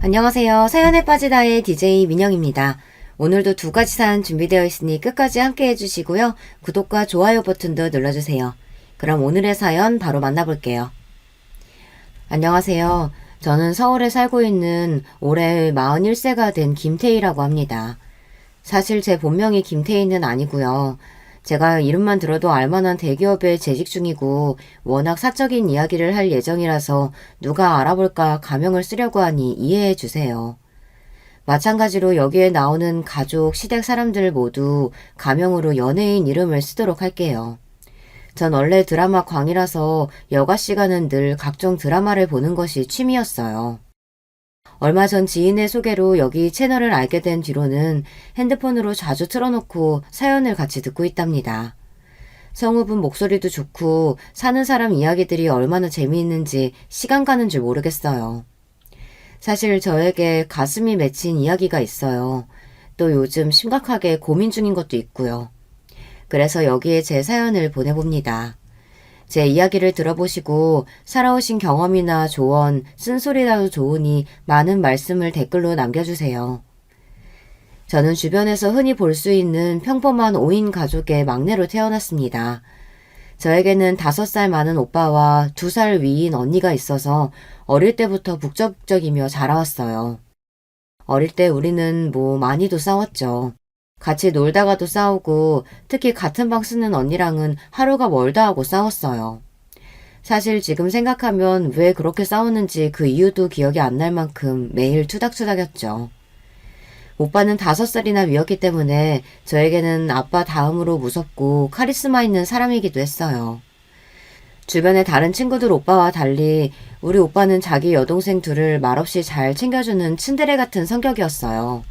안녕하세요. 사연에 빠지다의 DJ 민영입니다. 오늘도 두 가지 사연 준비되어 있으니 끝까지 함께 해주시고요. 구독과 좋아요 버튼도 눌러주세요. 그럼 오늘의 사연 바로 만나볼게요. 안녕하세요. 저는 서울에 살고 있는 올해 41세가 된 김태희라고 합니다. 사실 제 본명이 김태희는 아니고요. 제가 이름만 들어도 알만한 대기업에 재직 중이고 워낙 사적인 이야기를 할 예정이라서 누가 알아볼까 가명을 쓰려고 하니 이해해 주세요. 마찬가지로 여기에 나오는 가족, 시댁 사람들 모두 가명으로 연예인 이름을 쓰도록 할게요. 전 원래 드라마 광이라서 여가 시간은 늘 각종 드라마를 보는 것이 취미였어요. 얼마 전 지인의 소개로 여기 채널을 알게 된 뒤로는 핸드폰으로 자주 틀어놓고 사연을 같이 듣고 있답니다. 성우분 목소리도 좋고 사는 사람 이야기들이 얼마나 재미있는지 시간 가는 줄 모르겠어요. 사실 저에게 가슴이 맺힌 이야기가 있어요. 또 요즘 심각하게 고민 중인 것도 있고요. 그래서 여기에 제 사연을 보내봅니다. 제 이야기를 들어보시고 살아오신 경험이나 조언, 쓴소리라도 좋으니 많은 말씀을 댓글로 남겨주세요. 저는 주변에서 흔히 볼 수 있는 평범한 5인 가족의 막내로 태어났습니다. 저에게는 5살 많은 오빠와 2살 위인 언니가 있어서 어릴 때부터 북적북적이며 자라왔어요. 어릴 때 우리는 많이도 싸웠죠. 같이 놀다가도 싸우고 특히 같은 방 쓰는 언니랑은 하루가 멀다 하고 싸웠어요. 사실 지금 생각하면 왜 그렇게 싸웠는지 그 이유도 기억이 안 날 만큼 매일 투닥투닥였죠. 오빠는 5살이나 위였기 때문에 저에게는 아빠 다음으로 무섭고 카리스마 있는 사람이기도 했어요. 주변의 다른 친구들 오빠와 달리 우리 오빠는 자기 여동생 둘을 말없이 잘 챙겨주는 츤데레 같은 성격이었어요.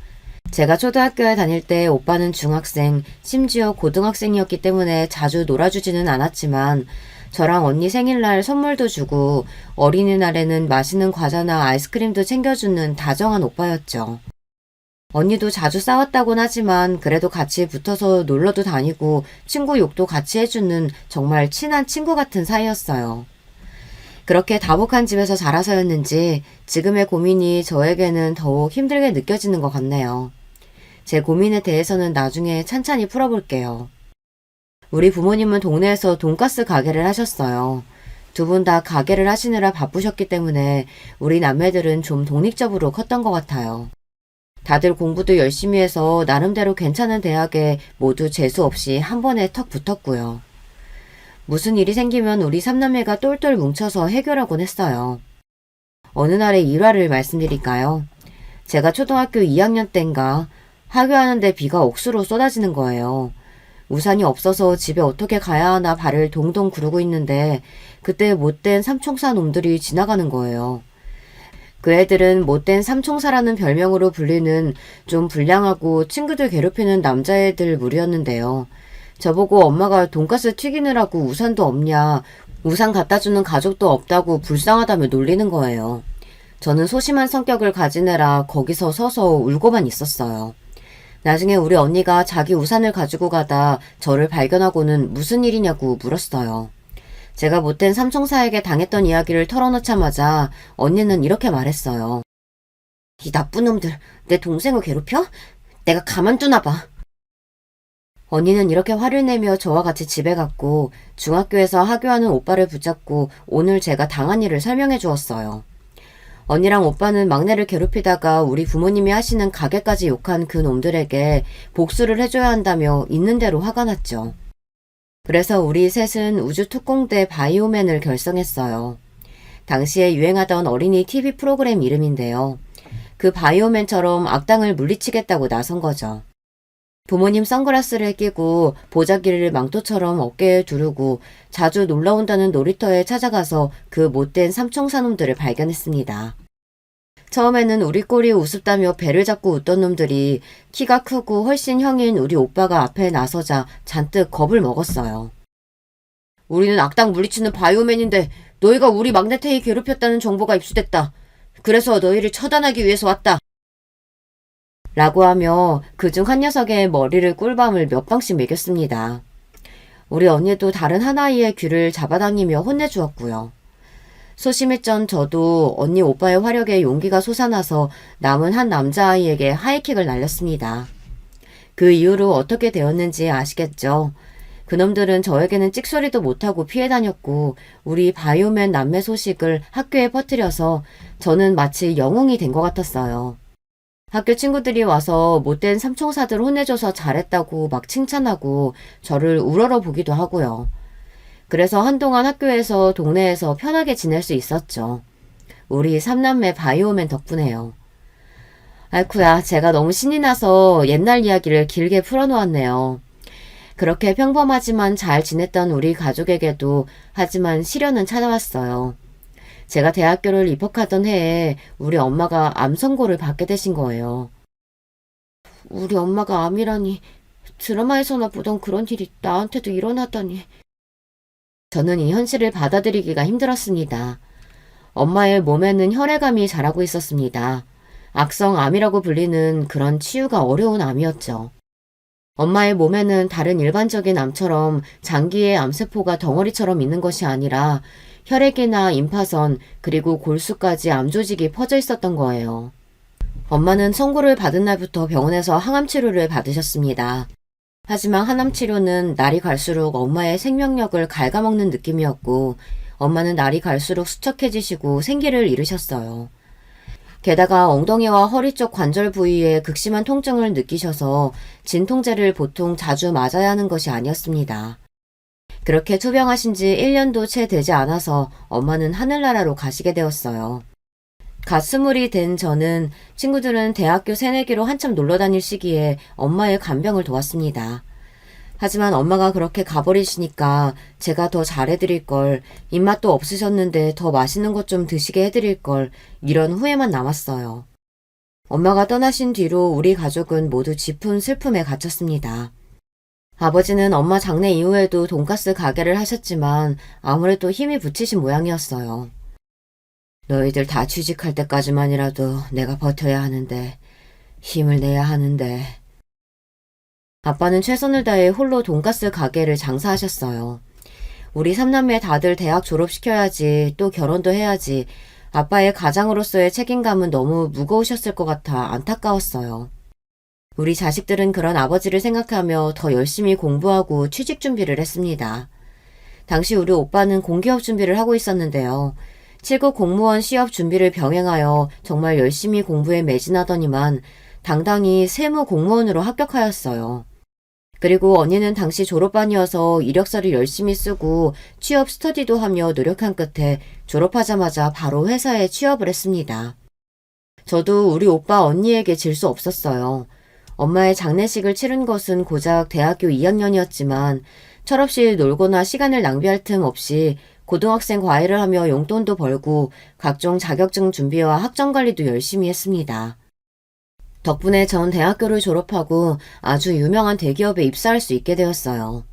제가 초등학교에 다닐 때 오빠는 중학생, 심지어 고등학생이었기 때문에 자주 놀아주지는 않았지만 저랑 언니 생일날 선물도 주고 어린이날에는 맛있는 과자나 아이스크림도 챙겨주는 다정한 오빠였죠. 언니도 자주 싸웠다곤 하지만 그래도 같이 붙어서 놀러도 다니고 친구 욕도 같이 해주는 정말 친한 친구 같은 사이였어요. 그렇게 다복한 집에서 자라서였는지 지금의 고민이 저에게는 더욱 힘들게 느껴지는 것 같네요. 제 고민에 대해서는 나중에 찬찬히 풀어볼게요. 우리 부모님은 동네에서 돈가스 가게를 하셨어요. 두 분 다 가게를 하시느라 바쁘셨기 때문에 우리 남매들은 좀 독립적으로 컸던 것 같아요. 다들 공부도 열심히 해서 나름대로 괜찮은 대학에 모두 재수 없이 한 번에 턱 붙었고요. 무슨 일이 생기면 우리 삼남매가 똘똘 뭉쳐서 해결하곤 했어요. 어느 날의 일화를 말씀드릴까요? 제가 초등학교 2학년 땐가 하교하는데 비가 억수로 쏟아지는 거예요. 우산이 없어서 집에 어떻게 가야 하나 발을 동동 구르고 있는데 그때 못된 삼총사 놈들이 지나가는 거예요. 그 애들은 못된 삼총사라는 별명으로 불리는 좀 불량하고 친구들 괴롭히는 남자애들 무리였는데요. 저보고 엄마가 돈가스 튀기느라고 우산도 없냐, 우산 갖다주는 가족도 없다고 불쌍하다며 놀리는 거예요. 저는 소심한 성격을 가지느라 거기서 서서 울고만 있었어요. 나중에 우리 언니가 자기 우산을 가지고 가다 저를 발견하고는 무슨 일이냐고 물었어요. 제가 못된 삼총사에게 당했던 이야기를 털어놓자마자 언니는 이렇게 말했어요. 이 나쁜 놈들, 내 동생을 괴롭혀? 내가 가만두나 봐. 언니는 이렇게 화를 내며 저와 같이 집에 갔고 중학교에서 하교하는 오빠를 붙잡고 오늘 제가 당한 일을 설명해 주었어요. 언니랑 오빠는 막내를 괴롭히다가 우리 부모님이 하시는 가게까지 욕한 그 놈들에게 복수를 해줘야 한다며 있는 대로 화가 났죠. 그래서 우리 셋은 우주특공대 바이오맨을 결성했어요. 당시에 유행하던 어린이 TV 프로그램 이름인데요. 그 바이오맨처럼 악당을 물리치겠다고 나선 거죠. 부모님 선글라스를 끼고 보자기를 망토처럼 어깨에 두르고 자주 놀러온다는 놀이터에 찾아가서 그 못된 삼총사놈들을 발견했습니다. 처음에는 우리 꼴이 우습다며 배를 잡고 웃던 놈들이 키가 크고 훨씬 형인 우리 오빠가 앞에 나서자 잔뜩 겁을 먹었어요. 우리는 악당 물리치는 바이오맨인데 너희가 우리 막내 태희 괴롭혔다는 정보가 입수됐다. 그래서 너희를 처단하기 위해서 왔다. 라고 하며 그중 한 녀석의 머리를 꿀밤을 몇 방씩 매겼습니다. 우리 언니도 다른 한 아이의 귀를 잡아당기며 혼내주었고요. 소심했던 저도 언니 오빠의 화력에 용기가 솟아나서 남은 한 남자아이에게 하이킥을 날렸습니다. 그 이후로 어떻게 되었는지 아시겠죠? 그놈들은 저에게는 찍소리도 못하고 피해 다녔고 우리 바이오맨 남매 소식을 학교에 퍼뜨려서 저는 마치 영웅이 된 것 같았어요. 학교 친구들이 와서 못된 삼총사들 혼내줘서 잘했다고 막 칭찬하고 저를 우러러 보기도 하고요. 그래서 한동안 학교에서 동네에서 편하게 지낼 수 있었죠. 우리 삼남매 바이오맨 덕분에요. 아이쿠야, 제가 너무 신이 나서 옛날 이야기를 길게 풀어놓았네요. 그렇게 평범하지만 잘 지냈던 우리 가족에게도 하지만 시련은 찾아왔어요. 제가 대학교를 입학하던 해에 우리 엄마가 암 선고를 받게 되신 거예요. 우리 엄마가 암이라니, 드라마에서나 보던 그런 일이 나한테도 일어나다니. 저는 이 현실을 받아들이기가 힘들었습니다. 엄마의 몸에는 혈액암이 자라고 있었습니다. 악성암이라고 불리는 그런 치유가 어려운 암이었죠. 엄마의 몸에는 다른 일반적인 암처럼 장기의 암세포가 덩어리처럼 있는 것이 아니라 혈액이나 임파선 그리고 골수까지 암조직이 퍼져 있었던 거예요. 엄마는 선고를 받은 날부터 병원에서 항암 치료를 받으셨습니다. 하지만 항암 치료는 날이 갈수록 엄마의 생명력을 갉아먹는 느낌이었고 엄마는 날이 갈수록 수척해지시고 생기를 잃으셨어요. 게다가 엉덩이와 허리 쪽 관절 부위에 극심한 통증을 느끼셔서 진통제를 보통 자주 맞아야 하는 것이 아니었습니다. 그렇게 투병하신 지 1년도 채 되지 않아서 엄마는 하늘나라로 가시게 되었어요. 갓 20이 된 저는 친구들은 대학교 새내기로 한참 놀러 다닐 시기에 엄마의 간병을 도왔습니다. 하지만 엄마가 그렇게 가버리시니까 제가 더 잘해드릴 걸, 입맛도 없으셨는데 더 맛있는 것 좀 드시게 해드릴 걸, 이런 후회만 남았어요. 엄마가 떠나신 뒤로 우리 가족은 모두 짚은 슬픔에 갇혔습니다. 아버지는 엄마 장례 이후에도 돈가스 가게를 하셨지만 아무래도 힘이 붙이신 모양이었어요. 너희들 다 취직할 때까지만이라도 내가 버텨야 하는데, 힘을 내야 하는데. 아빠는 최선을 다해 홀로 돈가스 가게를 장사하셨어요. 우리 삼남매 다들 대학 졸업시켜야지, 또 결혼도 해야지. 아빠의 가장으로서의 책임감은 너무 무거우셨을 것 같아 안타까웠어요. 우리 자식들은 그런 아버지를 생각하며 더 열심히 공부하고 취직 준비를 했습니다. 당시 우리 오빠는 공기업 준비를 하고 있었는데요. 7급 공무원 시험 준비를 병행하여 정말 열심히 공부에 매진하더니만 당당히 세무 공무원으로 합격하였어요. 그리고 언니는 당시 졸업반이어서 이력서를 열심히 쓰고 취업 스터디도 하며 노력한 끝에 졸업하자마자 바로 회사에 취업을 했습니다. 저도 우리 오빠 언니에게 질 수 없었어요. 엄마의 장례식을 치른 것은 고작 대학교 2학년이었지만 철없이 놀거나 시간을 낭비할 틈 없이 고등학생 과외를 하며 용돈도 벌고 각종 자격증 준비와 학점 관리도 열심히 했습니다. 덕분에 전 대학교를 졸업하고 아주 유명한 대기업에 입사할 수 있게 되었어요.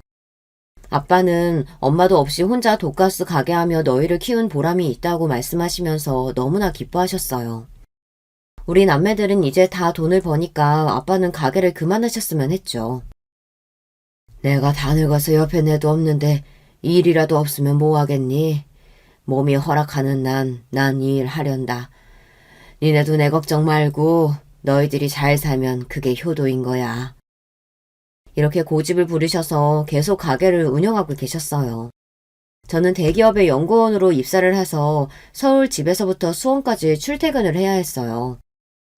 아빠는 엄마도 없이 혼자 돈가스 가게 하며 너희를 키운 보람이 있다고 말씀하시면서 너무나 기뻐하셨어요. 우리 남매들은 이제 다 돈을 버니까 아빠는 가게를 그만하셨으면 했죠. 내가 다 늙어서 옆에 내도 없는데 일이라도 없으면 뭐 하겠니? 몸이 허락하는 난 이 일 하련다. 니네도 내 걱정 말고 너희들이 잘 살면 그게 효도인 거야. 이렇게 고집을 부리셔서 계속 가게를 운영하고 계셨어요. 저는 대기업의 연구원으로 입사를 해서 서울 집에서부터 수원까지 출퇴근을 해야 했어요.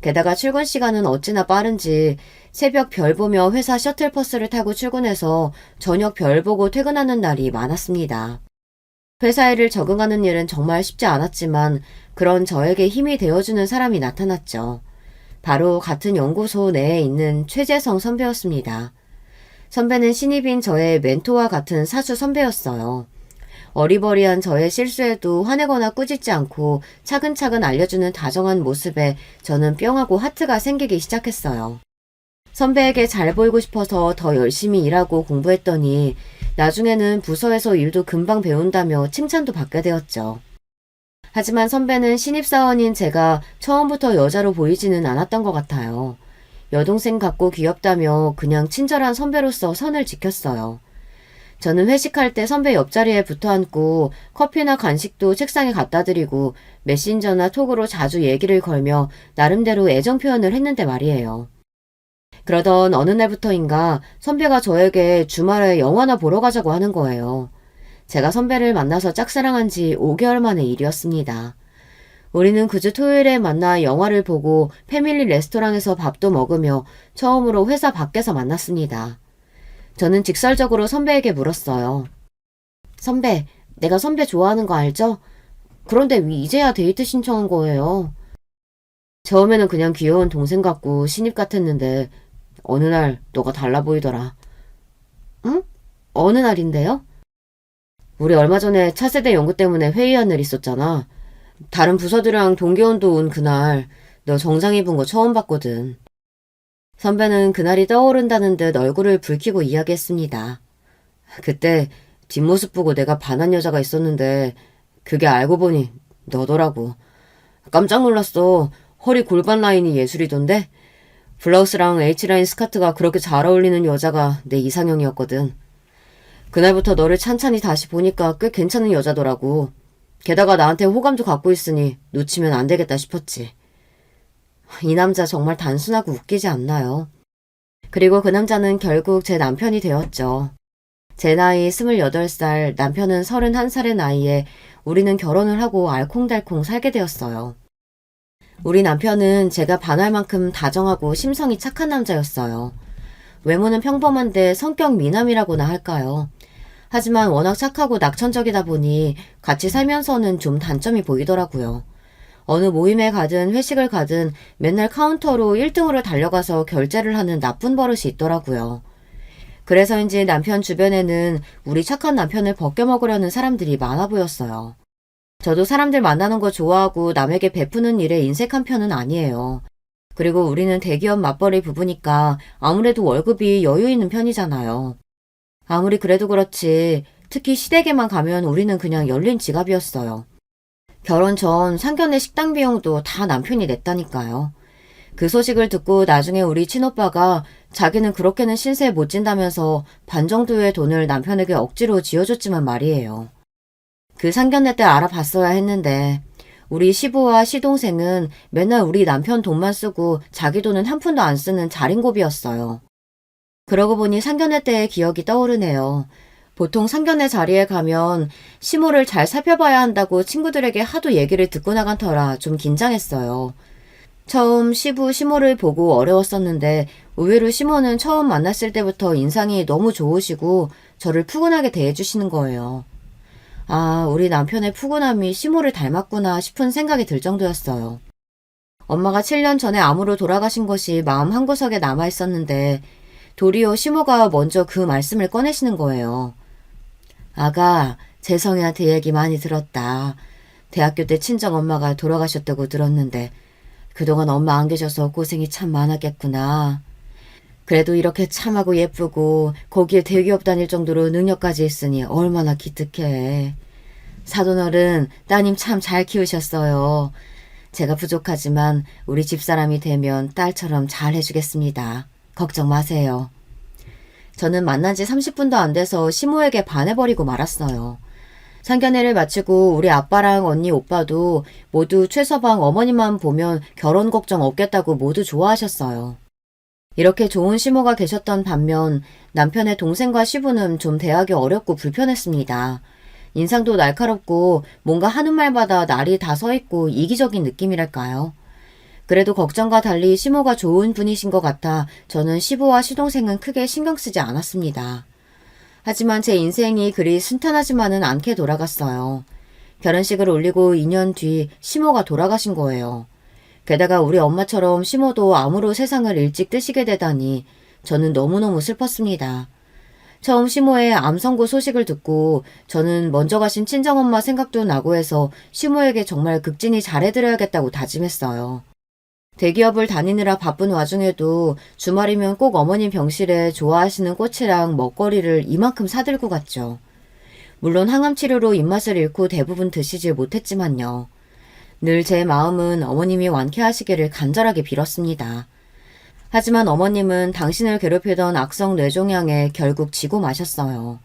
게다가 출근 시간은 어찌나 빠른지 새벽 별 보며 회사 셔틀버스를 타고 출근해서 저녁 별 보고 퇴근하는 날이 많았습니다. 회사 일을 적응하는 일은 정말 쉽지 않았지만 그런 저에게 힘이 되어주는 사람이 나타났죠. 바로 같은 연구소 내에 있는 최재성 선배였습니다. 선배는 신입인 저의 멘토와 같은 사수 선배였어요. 어리버리한 저의 실수에도 화내거나 꾸짖지 않고 차근차근 알려주는 다정한 모습에 저는 뿅하고 하트가 생기기 시작했어요. 선배에게 잘 보이고 싶어서 더 열심히 일하고 공부했더니 나중에는 부서에서 일도 금방 배운다며 칭찬도 받게 되었죠. 하지만 선배는 신입사원인 제가 처음부터 여자로 보이지는 않았던 것 같아요. 여동생 같고 귀엽다며 그냥 친절한 선배로서 선을 지켰어요. 저는 회식할 때 선배 옆자리에 붙어 앉고 커피나 간식도 책상에 갖다 드리고 메신저나 톡으로 자주 얘기를 걸며 나름대로 애정 표현을 했는데 말이에요. 그러던 어느 날부터인가 선배가 저에게 주말에 영화나 보러 가자고 하는 거예요. 제가 선배를 만나서 짝사랑한 지 5개월 만의 일이었습니다. 우리는 그 주 토요일에 만나 영화를 보고 패밀리 레스토랑에서 밥도 먹으며 처음으로 회사 밖에서 만났습니다. 저는 직설적으로 선배에게 물었어요. 선배, 내가 선배 좋아하는 거 알죠? 그런데 왜 이제야 데이트 신청한 거예요? 처음에는 그냥 귀여운 동생 같고 신입 같았는데 어느 날 너가 달라 보이더라. 응? 어느 날인데요? 우리 얼마 전에 차세대 연구 때문에 회의한 일 있었잖아. 다른 부서들이랑 동기원도 온 그날 너 정장 입은 거 처음 봤거든. 선배는 그날이 떠오른다는 듯 얼굴을 붉히고 이야기했습니다. 그때 뒷모습 보고 내가 반한 여자가 있었는데 그게 알고 보니 너더라고. 깜짝 놀랐어. 허리 골반 라인이 예술이던데? 블라우스랑 H라인 스커트가 그렇게 잘 어울리는 여자가 내 이상형이었거든. 그날부터 너를 찬찬히 다시 보니까 꽤 괜찮은 여자더라고. 게다가 나한테 호감도 갖고 있으니 놓치면 안 되겠다 싶었지. 이 남자 정말 단순하고 웃기지 않나요? 그리고 그 남자는 결국 제 남편이 되었죠. 제 나이 28살, 남편은 31살의 나이에 우리는 결혼을 하고 알콩달콩 살게 되었어요. 우리 남편은 제가 반할 만큼 다정하고 심성이 착한 남자였어요. 외모는 평범한데 성격 미남이라고나 할까요? 하지만 워낙 착하고 낙천적이다 보니 같이 살면서는 좀 단점이 보이더라고요. 어느 모임에 가든 회식을 가든 맨날 카운터로 1등으로 달려가서 결제를 하는 나쁜 버릇이 있더라고요. 그래서인지 남편 주변에는 우리 착한 남편을 벗겨먹으려는 사람들이 많아 보였어요. 저도 사람들 만나는 거 좋아하고 남에게 베푸는 일에 인색한 편은 아니에요. 그리고 우리는 대기업 맞벌이 부부니까 아무래도 월급이 여유 있는 편이잖아요. 아무리 그래도 그렇지 특히 시댁에만 가면 우리는 그냥 열린 지갑이었어요. 결혼 전 상견례 식당 비용도 다 남편이 냈다니까요. 그 소식을 듣고 나중에 우리 친오빠가 자기는 그렇게는 신세 못 진다면서 반 정도의 돈을 남편에게 억지로 지어줬지만 말이에요. 그 상견례 때 알아봤어야 했는데 우리 시부와 시동생은 맨날 우리 남편 돈만 쓰고 자기 돈은 한 푼도 안 쓰는 자린고비였어요. 그러고 보니 상견례 때의 기억이 떠오르네요. 보통 상견례 자리에 가면 시모를 잘 살펴봐야 한다고 친구들에게 하도 얘기를 듣고 나간 터라 좀 긴장했어요. 처음 시부 시모를 보고 어려웠었는데 의외로 시모는 처음 만났을 때부터 인상이 너무 좋으시고 저를 푸근하게 대해주시는 거예요. 아, 우리 남편의 푸근함이 시모를 닮았구나 싶은 생각이 들 정도였어요. 엄마가 7년 전에 암으로 돌아가신 것이 마음 한구석에 남아있었는데 도리어 시모가 먼저 그 말씀을 꺼내시는 거예요. 아가, 재성이한테 얘기 많이 들었다. 대학교 때 친정엄마가 돌아가셨다고 들었는데 그동안 엄마 안 계셔서 고생이 참 많았겠구나. 그래도 이렇게 참하고 예쁘고 거기에 대기업 다닐 정도로 능력까지 있으니 얼마나 기특해. 사돈어른 따님 참 잘 키우셨어요. 제가 부족하지만 우리 집사람이 되면 딸처럼 잘 해주겠습니다. 걱정 마세요. 저는 만난 지 30분도 안 돼서 시모에게 반해버리고 말았어요. 상견례를 마치고 우리 아빠랑 언니 오빠도 모두 최서방 어머니만 보면 결혼 걱정 없겠다고 모두 좋아하셨어요. 이렇게 좋은 시모가 계셨던 반면 남편의 동생과 시부는 좀 대하기 어렵고 불편했습니다. 인상도 날카롭고 뭔가 하는 말마다 날이 다 서있고 이기적인 느낌이랄까요. 그래도 걱정과 달리 시모가 좋은 분이신 것 같아 저는 시부와 시동생은 크게 신경 쓰지 않았습니다. 하지만 제 인생이 그리 순탄하지만은 않게 돌아갔어요. 결혼식을 올리고 2년 뒤 시모가 돌아가신 거예요. 게다가 우리 엄마처럼 시모도 암으로 세상을 일찍 뜨시게 되다니 저는 너무너무 슬펐습니다. 처음 시모의 암 선고 소식을 듣고 저는 먼저 가신 친정엄마 생각도 나고 해서 시모에게 정말 극진히 잘해드려야겠다고 다짐했어요. 대기업을 다니느라 바쁜 와중에도 주말이면 꼭 어머님 병실에 좋아하시는 꽃이랑 먹거리를 이만큼 사들고 갔죠. 물론 항암치료로 입맛을 잃고 대부분 드시질 못했지만요. 늘 제 마음은 어머님이 완쾌하시기를 간절하게 빌었습니다. 하지만 어머님은 당신을 괴롭히던 악성 뇌종양에 결국 지고 마셨어요.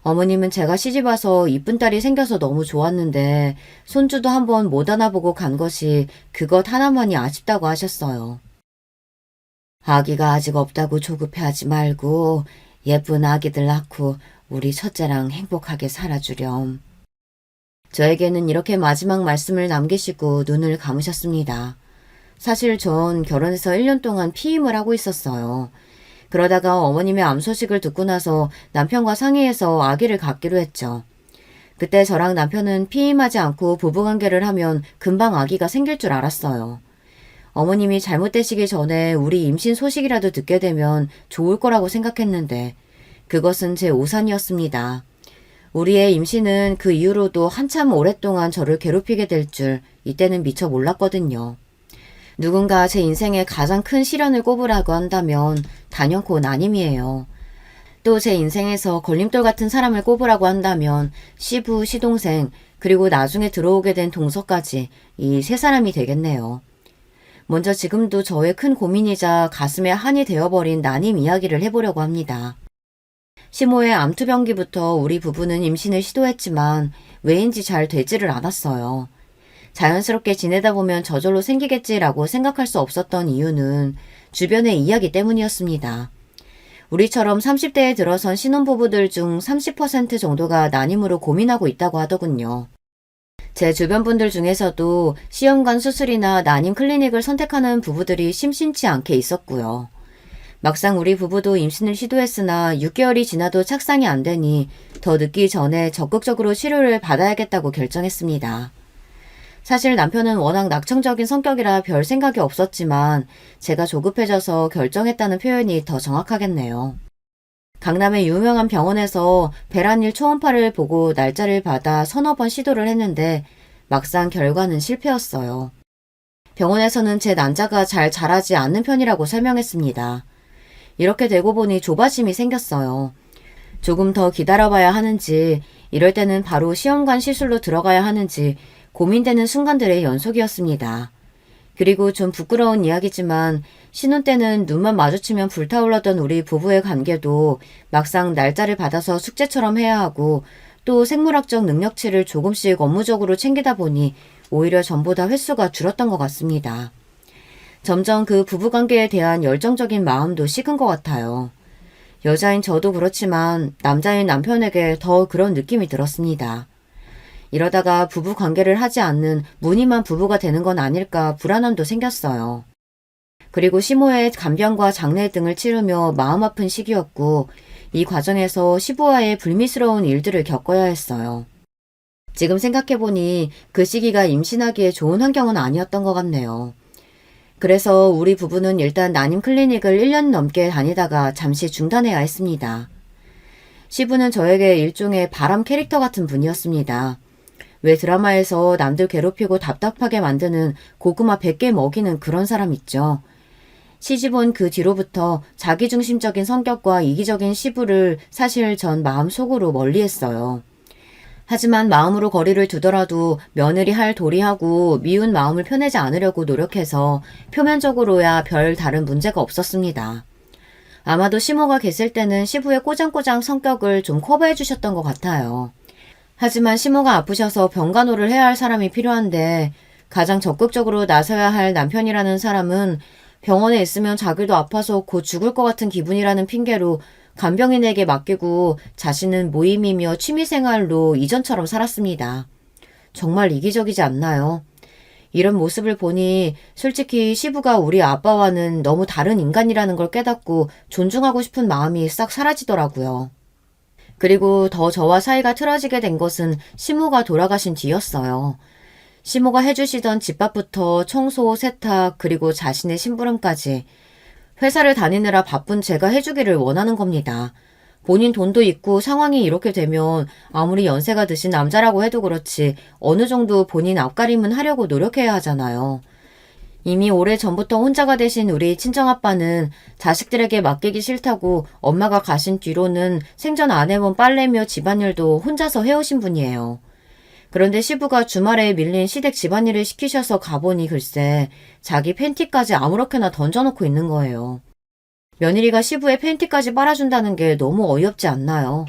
어머님은 제가 시집와서 이쁜 딸이 생겨서 너무 좋았는데 손주도 한번 못 안아보고 간 것이 그것 하나만이 아쉽다고 하셨어요. 아기가 아직 없다고 조급해하지 말고 예쁜 아기들 낳고 우리 첫째랑 행복하게 살아주렴. 저에게는 이렇게 마지막 말씀을 남기시고 눈을 감으셨습니다. 사실 전 결혼해서 1년 동안 피임을 하고 있었어요. 그러다가 어머님의 암 소식을 듣고 나서 남편과 상의해서 아기를 갖기로 했죠. 그때 저랑 남편은 피임하지 않고 부부관계를 하면 금방 아기가 생길 줄 알았어요. 어머님이 잘못되시기 전에 우리 임신 소식이라도 듣게 되면 좋을 거라고 생각했는데 그것은 제 오산이었습니다. 우리의 임신은 그 이후로도 한참 오랫동안 저를 괴롭히게 될 줄 이때는 미처 몰랐거든요. 누군가 제 인생에 가장 큰 시련을 꼽으라고 한다면 단연코 나님이에요. 또 제 인생에서 걸림돌 같은 사람을 꼽으라고 한다면 시부, 시동생, 그리고 나중에 들어오게 된 동서까지 이 세 사람이 되겠네요. 먼저 지금도 저의 큰 고민이자 가슴에 한이 되어버린 나님 이야기를 해보려고 합니다. 시모의 암투병기부터 우리 부부는 임신을 시도했지만 왜인지 잘 되지를 않았어요. 자연스럽게 지내다 보면 저절로 생기겠지라고 생각할 수 없었던 이유는 주변의 이야기 때문이었습니다. 우리처럼 30대에 들어선 신혼부부들 중 30% 정도가 난임으로 고민하고 있다고 하더군요. 제 주변 분들 중에서도 시험관 수술이나 난임 클리닉을 선택하는 부부들이 심심치 않게 있었고요. 막상 우리 부부도 임신을 시도했으나 6개월이 지나도 착상이 안 되니 더 늦기 전에 적극적으로 치료를 받아야겠다고 결정했습니다. 사실 남편은 워낙 낙천적인 성격이라 별 생각이 없었지만 제가 조급해져서 결정했다는 표현이 더 정확하겠네요. 강남의 유명한 병원에서 배란일 초음파를 보고 날짜를 받아 서너 번 시도를 했는데 막상 결과는 실패였어요. 병원에서는 제 난자가 잘 자라지 않는 편이라고 설명했습니다. 이렇게 되고 보니 조바심이 생겼어요. 조금 더 기다려봐야 하는지, 이럴 때는 바로 시험관 시술로 들어가야 하는지 고민되는 순간들의 연속이었습니다. 그리고 좀 부끄러운 이야기지만 신혼 때는 눈만 마주치면 불타올랐던 우리 부부의 관계도 막상 날짜를 받아서 숙제처럼 해야 하고 또 생물학적 능력치를 조금씩 업무적으로 챙기다 보니 오히려 전보다 횟수가 줄었던 것 같습니다. 점점 그 부부관계에 대한 열정적인 마음도 식은 것 같아요. 여자인 저도 그렇지만 남자인 남편에게 더 그런 느낌이 들었습니다. 이러다가 부부 관계를 하지 않는 무늬만 부부가 되는 건 아닐까 불안함도 생겼어요. 그리고 시모의 간병과 장례 등을 치르며 마음 아픈 시기였고 이 과정에서 시부와의 불미스러운 일들을 겪어야 했어요. 지금 생각해보니 그 시기가 임신하기에 좋은 환경은 아니었던 것 같네요. 그래서 우리 부부는 일단 난임 클리닉을 1년 넘게 다니다가 잠시 중단해야 했습니다. 시부는 저에게 일종의 바람 캐릭터 같은 분이었습니다. 왜 드라마에서 남들 괴롭히고 답답하게 만드는 고구마 100개 먹이는 그런 사람 있죠. 시집온 그 뒤로부터 자기중심적인 성격과 이기적인 시부를 사실 전 마음속으로 멀리했어요. 하지만 마음으로 거리를 두더라도 며느리 할 도리하고 미운 마음을 표내지 않으려고 노력해서 표면적으로야 별 다른 문제가 없었습니다. 아마도 시모가 계실 때는 시부의 꼬장꼬장 성격을 좀 커버해 주셨던 것 같아요. 하지만 시모가 아프셔서 병간호를 해야 할 사람이 필요한데 가장 적극적으로 나서야 할 남편이라는 사람은 병원에 있으면 자기도 아파서 곧 죽을 것 같은 기분이라는 핑계로 간병인에게 맡기고 자신은 모임이며 취미생활로 이전처럼 살았습니다. 정말 이기적이지 않나요? 이런 모습을 보니 솔직히 시부가 우리 아빠와는 너무 다른 인간이라는 걸 깨닫고 존중하고 싶은 마음이 싹 사라지더라고요. 그리고 더 저와 사이가 틀어지게 된 것은 시모가 돌아가신 뒤였어요. 시모가 해주시던 집밥부터 청소, 세탁, 그리고 자신의 심부름까지 회사를 다니느라 바쁜 제가 해주기를 원하는 겁니다. 본인 돈도 있고 상황이 이렇게 되면 아무리 연세가 드신 남자라고 해도 그렇지 어느 정도 본인 앞가림은 하려고 노력해야 하잖아요. 이미 오래전부터 혼자가 되신 우리 친정아빠는 자식들에게 맡기기 싫다고 엄마가 가신 뒤로는 생전 안 해본 빨래며 집안일도 혼자서 해오신 분이에요. 그런데 시부가 주말에 밀린 시댁 집안일을 시키셔서 가보니 글쎄 자기 팬티까지 아무렇게나 던져놓고 있는 거예요. 며느리가 시부의 팬티까지 빨아준다는 게 너무 어이없지 않나요?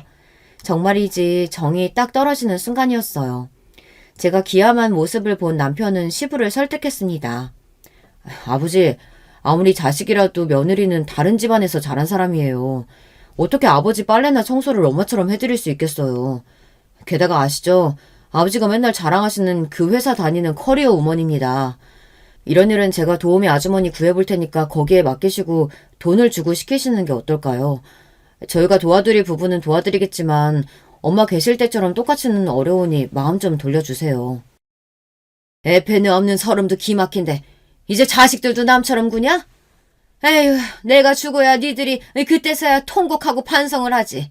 정말이지 정이 딱 떨어지는 순간이었어요. 제가 기함한 모습을 본 남편은 시부를 설득했습니다. 아버지, 아무리 자식이라도 며느리는 다른 집안에서 자란 사람이에요. 어떻게 아버지 빨래나 청소를 엄마처럼 해드릴 수 있겠어요. 게다가 아시죠? 아버지가 맨날 자랑하시는 그 회사 다니는 커리어 우먼입니다. 이런 일은 제가 도우미 아주머니 구해볼 테니까 거기에 맡기시고 돈을 주고 시키시는 게 어떨까요? 저희가 도와드릴 부분은 도와드리겠지만 엄마 계실 때처럼 똑같이는 어려우니 마음 좀 돌려주세요. 애패는 없는 서름도 기막힌데 이제 자식들도 남처럼 구냐? 에휴, 내가 죽어야 니들이 그때서야 통곡하고 반성을 하지.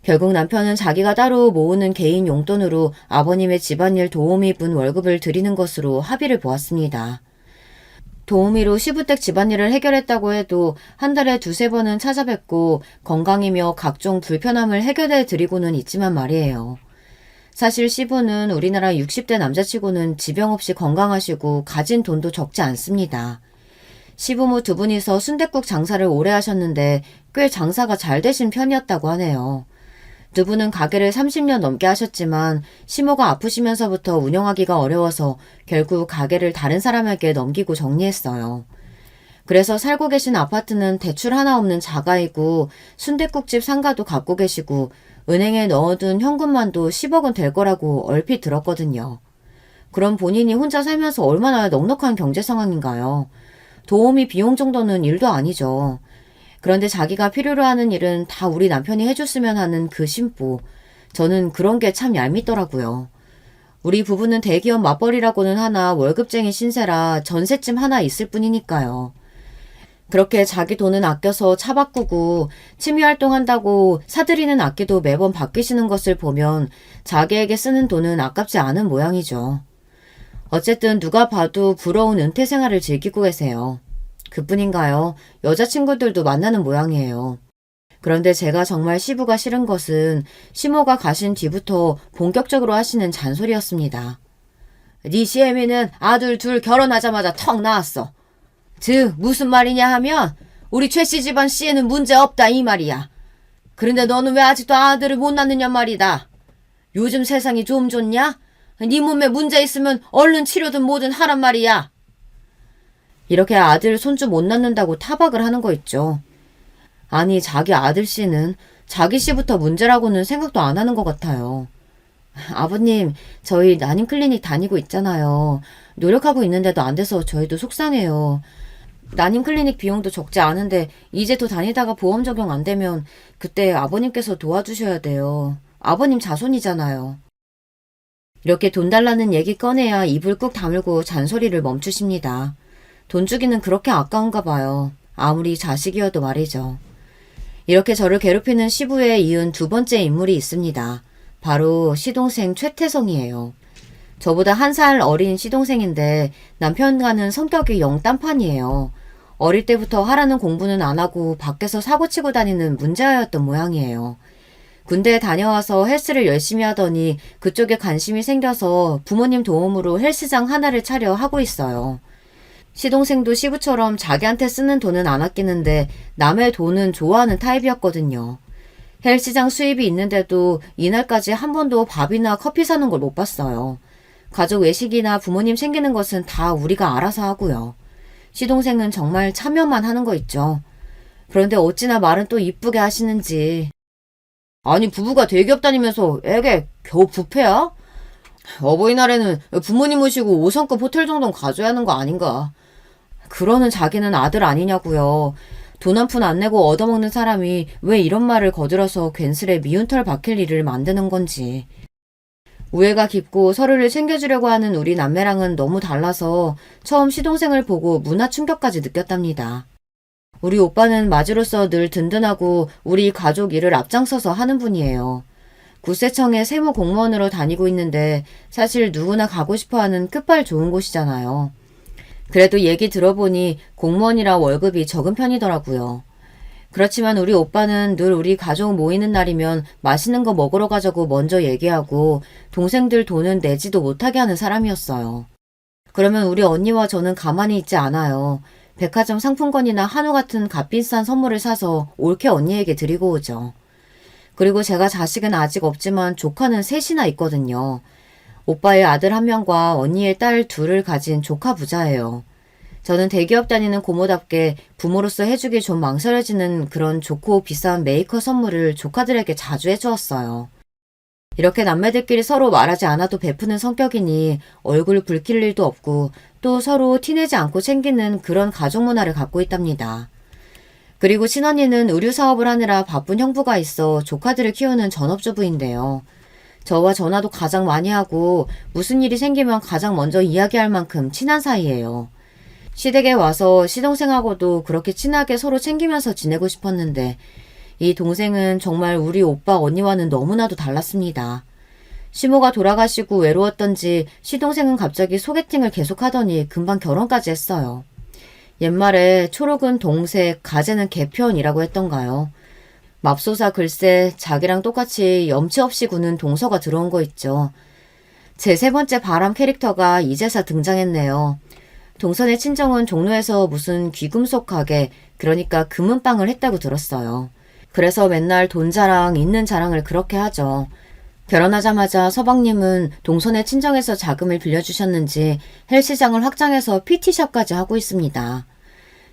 결국 남편은 자기가 따로 모으는 개인 용돈으로 아버님의 집안일 도우미 분 월급을 드리는 것으로 합의를 보았습니다. 도우미로 시부댁 집안일을 해결했다고 해도 한 달에 두세 번은 찾아뵙고 건강이며 각종 불편함을 해결해 드리고는 있지만 말이에요. 사실 시부는 우리나라 60대 남자치고는 지병 없이 건강하시고 가진 돈도 적지 않습니다. 시부모 두 분이서 순댓국 장사를 오래 하셨는데 꽤 장사가 잘 되신 편이었다고 하네요. 두 분은 가게를 30년 넘게 하셨지만 시모가 아프시면서부터 운영하기가 어려워서 결국 가게를 다른 사람에게 넘기고 정리했어요. 그래서 살고 계신 아파트는 대출 하나 없는 자가이고 순댓국집 상가도 갖고 계시고 은행에 넣어둔 현금만도 10억은 될 거라고 얼핏 들었거든요. 그럼 본인이 혼자 살면서 얼마나 넉넉한 경제 상황인가요? 도우미 비용 정도는 일도 아니죠. 그런데 자기가 필요로 하는 일은 다 우리 남편이 해줬으면 하는 그 심보. 저는 그런 게 참 얄밉더라고요. 우리 부부는 대기업 맞벌이라고는 하나 월급쟁이 신세라 전셋집 하나 있을 뿐이니까요. 그렇게 자기 돈은 아껴서 차 바꾸고 취미활동한다고 사들이는 악기도 매번 바뀌시는 것을 보면 자기에게 쓰는 돈은 아깝지 않은 모양이죠. 어쨌든 누가 봐도 부러운 은퇴 생활을 즐기고 계세요. 그뿐인가요? 여자친구들도 만나는 모양이에요. 그런데 제가 정말 시부가 싫은 것은 시모가 가신 뒤부터 본격적으로 하시는 잔소리였습니다. 네 시애미는 아들 둘 결혼하자마자 턱 나왔어. 즉 무슨 말이냐 하면 우리 최씨 집안 씨에는 문제 없다 이 말이야. 그런데 너는 왜 아직도 아들을 못 낳느냐 말이다. 요즘 세상이 좀 좋냐? 네 몸에 문제 있으면 얼른 치료든 뭐든 하란 말이야. 이렇게 아들 손주 못 낳는다고 타박을 하는 거 있죠. 아니 자기 아들 씨는 자기 씨부터 문제라고는 생각도 안 하는 것 같아요. 아버님 저희 난임 클리닉 다니고 있잖아요. 노력하고 있는데도 안 돼서 저희도 속상해요. 난임 클리닉 비용도 적지 않은데 이제 더 다니다가 보험 적용 안 되면 그때 아버님께서 도와주셔야 돼요. 아버님 자손이잖아요. 이렇게 돈 달라는 얘기 꺼내야 입을 꾹 다물고 잔소리를 멈추십니다. 돈 주기는 그렇게 아까운가 봐요. 아무리 자식이어도 말이죠. 이렇게 저를 괴롭히는 시부에 이은 두 번째 인물이 있습니다. 바로 시동생 최태성이에요. 저보다 1살 어린 시동생인데 남편과는 성격이 영 딴판이에요. 어릴 때부터 하라는 공부는 안 하고 밖에서 사고치고 다니는 문제아였던 모양이에요. 군대에 다녀와서 헬스를 열심히 하더니 그쪽에 관심이 생겨서 부모님 도움으로 헬스장 하나를 차려 하고 있어요. 시동생도 시부처럼 자기한테 쓰는 돈은 안 아끼는데 남의 돈은 좋아하는 타입이었거든요. 헬스장 수입이 있는데도 이날까지 한 번도 밥이나 커피 사는 걸 못 봤어요. 가족 외식이나 부모님 챙기는 것은 다 우리가 알아서 하고요. 시동생은 정말 참여만 하는 거 있죠. 그런데 어찌나 말은 또 이쁘게 하시는지. 아니 부부가 대기업 다니면서 애게 겨우 부패야? 어버이날에는 부모님 모시고 5성급 호텔 정도는 가져야 하는 거 아닌가. 그러는 자기는 아들 아니냐고요. 돈 한 푼 안 내고 얻어먹는 사람이 왜 이런 말을 거들어서 괜스레 미운 털 박힐 일을 만드는 건지. 우애가 깊고 서로를 챙겨주려고 하는 우리 남매랑은 너무 달라서 처음 시동생을 보고 문화 충격까지 느꼈답니다. 우리 오빠는 맞이로서 늘 든든하고 우리 가족 일을 앞장서서 하는 분이에요. 구세청에 세무 공무원으로 다니고 있는데 사실 누구나 가고 싶어하는 끝발 좋은 곳이잖아요. 그래도 얘기 들어보니 공무원이라 월급이 적은 편이더라고요. 그렇지만 우리 오빠는 늘 우리 가족 모이는 날이면 맛있는 거 먹으러 가자고 먼저 얘기하고 동생들 돈은 내지도 못하게 하는 사람이었어요. 그러면 우리 언니와 저는 가만히 있지 않아요. 백화점 상품권이나 한우 같은 값비싼 선물을 사서 올케 언니에게 드리고 오죠. 그리고 제가 자식은 아직 없지만 조카는 셋이나 있거든요. 오빠의 아들 한 명과 언니의 딸 둘을 가진 조카 부자예요. 저는 대기업 다니는 고모답게 부모로서 해주기 좀 망설여지는 그런 좋고 비싼 메이커 선물을 조카들에게 자주 해주었어요. 이렇게 남매들끼리 서로 말하지 않아도 베푸는 성격이니 얼굴 붉힐 일도 없고 또 서로 티내지 않고 챙기는 그런 가족 문화를 갖고 있답니다. 그리고 친언니는 의류 사업을 하느라 바쁜 형부가 있어 조카들을 키우는 전업주부인데요. 저와 전화도 가장 많이 하고 무슨 일이 생기면 가장 먼저 이야기할 만큼 친한 사이예요. 시댁에 와서 시동생하고도 그렇게 친하게 서로 챙기면서 지내고 싶었는데 이 동생은 정말 우리 오빠 언니와는 너무나도 달랐습니다. 시모가 돌아가시고 외로웠던지 시동생은 갑자기 소개팅을 계속하더니 금방 결혼까지 했어요. 옛말에 초록은 동색, 가재는 개편이라고 했던가요. 맙소사 글쎄 자기랑 똑같이 염치 없이 구는 동서가 들어온 거 있죠. 제 세 번째 바람 캐릭터가 이제서 등장했네요. 동선의 친정은 종로에서 무슨 귀금속 가게, 그러니까 금은방을 했다고 들었어요. 그래서 맨날 돈 자랑, 있는 자랑을 그렇게 하죠. 결혼하자마자 서방님은 동선의 친정에서 자금을 빌려주셨는지 헬스장을 확장해서 PT샵까지 하고 있습니다.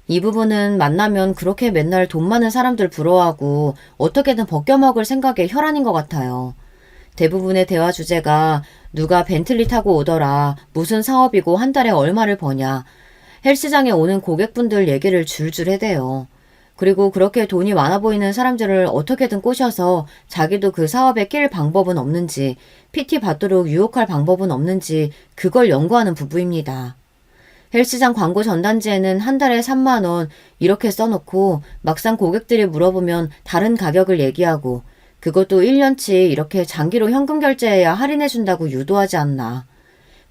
이 부분은 만나면 그렇게 맨날 돈 많은 사람들 부러워하고 어떻게든 벗겨먹을 생각에 혈안인 것 같아요. 대부분의 대화 주제가 누가 벤틀리 타고 오더라, 무슨 사업이고 한 달에 얼마를 버냐, 헬스장에 오는 고객분들 얘기를 줄줄 해대요. 그리고 그렇게 돈이 많아 보이는 사람들을 어떻게든 꼬셔서 자기도 그 사업에 낄 방법은 없는지, PT 받도록 유혹할 방법은 없는지 그걸 연구하는 부부입니다. 헬스장 광고 전단지에는 한 달에 3만 원 이렇게 써놓고 막상 고객들이 물어보면 다른 가격을 얘기하고 그것도 1년치 이렇게 장기로 현금 결제해야 할인해준다고 유도하지 않나.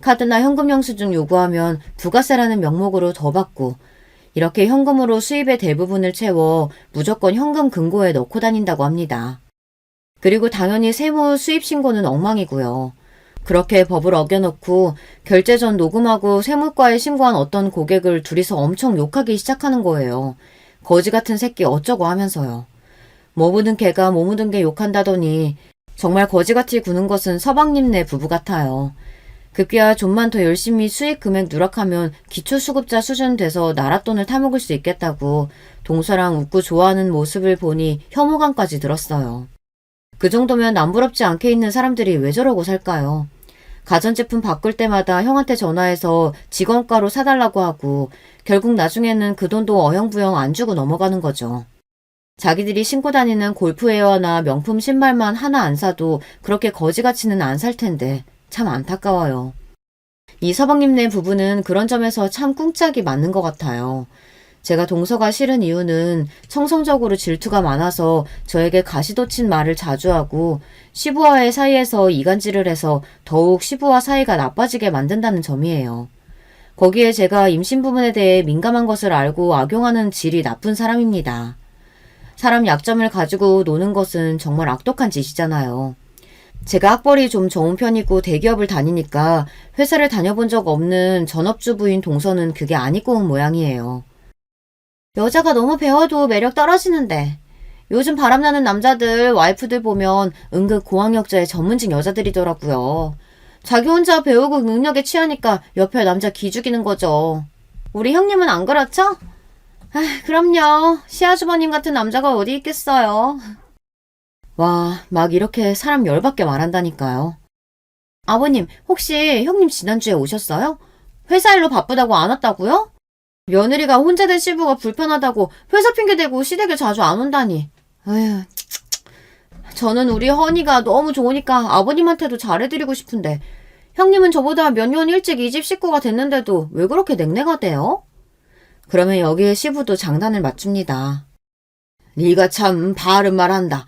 카드나 현금 영수증 요구하면 부가세라는 명목으로 더 받고 이렇게 현금으로 수입의 대부분을 채워 무조건 현금 금고에 넣고 다닌다고 합니다. 그리고 당연히 세무 수입 신고는 엉망이고요. 그렇게 법을 어겨놓고 결제 전 녹음하고 세무과에 신고한 어떤 고객을 둘이서 엄청 욕하기 시작하는 거예요. 거지 같은 새끼 어쩌고 하면서요. 뭐 묻은 개가 뭐 묻은 개 욕한다더니 정말 거지같이 구는 것은 서방님네 부부 같아요. 급기야 좀만 더 열심히 수익 금액 누락하면 기초수급자 수준 돼서 나라 돈을 타먹을 수 있겠다고 동서랑 웃고 좋아하는 모습을 보니 혐오감까지 들었어요. 그 정도면 남부럽지 않게 있는 사람들이 왜 저러고 살까요? 가전제품 바꿀 때마다 형한테 전화해서 직원가로 사달라고 하고 결국 나중에는 그 돈도 어영부영 안 주고 넘어가는 거죠. 자기들이 신고 다니는 골프웨어나 명품 신발만 하나 안 사도 그렇게 거지같이는 안 살 텐데 참 안타까워요. 이 서방님네 부부는 그런 점에서 참 꿍짝이 맞는 것 같아요. 제가 동서가 싫은 이유는 청성적으로 질투가 많아서 저에게 가시돋친 말을 자주 하고 시부와의 사이에서 이간질을 해서 더욱 시부와 사이가 나빠지게 만든다는 점이에요. 거기에 제가 임신 부분에 대해 민감한 것을 알고 악용하는 질이 나쁜 사람입니다. 사람 약점을 가지고 노는 것은 정말 악독한 짓이잖아요. 제가 학벌이 좀 좋은 편이고 대기업을 다니니까 회사를 다녀본 적 없는 전업주부인 동서는 그게 안 입고 온 모양이에요. 여자가 너무 배워도 매력 떨어지는데 요즘 바람나는 남자들 와이프들 보면 은근 고학력자의 전문직 여자들이더라고요. 자기 혼자 배우고 능력에 취하니까 옆에 남자 기죽이는 거죠. 우리 형님은 안 그렇죠? 그럼요. 시아주버님 같은 남자가 어디 있겠어요. 와, 막 이렇게 사람 열받게 말한다니까요. 아버님, 혹시 형님 지난주에 오셨어요? 회사 일로 바쁘다고 안 왔다고요? 며느리가 혼자 된 시부가 불편하다고 회사 핑계대고 시댁에 자주 안 온다니. 에휴, 저는 우리 허니가 너무 좋으니까 아버님한테도 잘해드리고 싶은데 형님은 저보다 몇 년 일찍 이 집 식구가 됐는데도 왜 그렇게 냉랭하대요? 그러면 여기에 시부도 장단을 맞춥니다. 네가 참 바른 말 한다.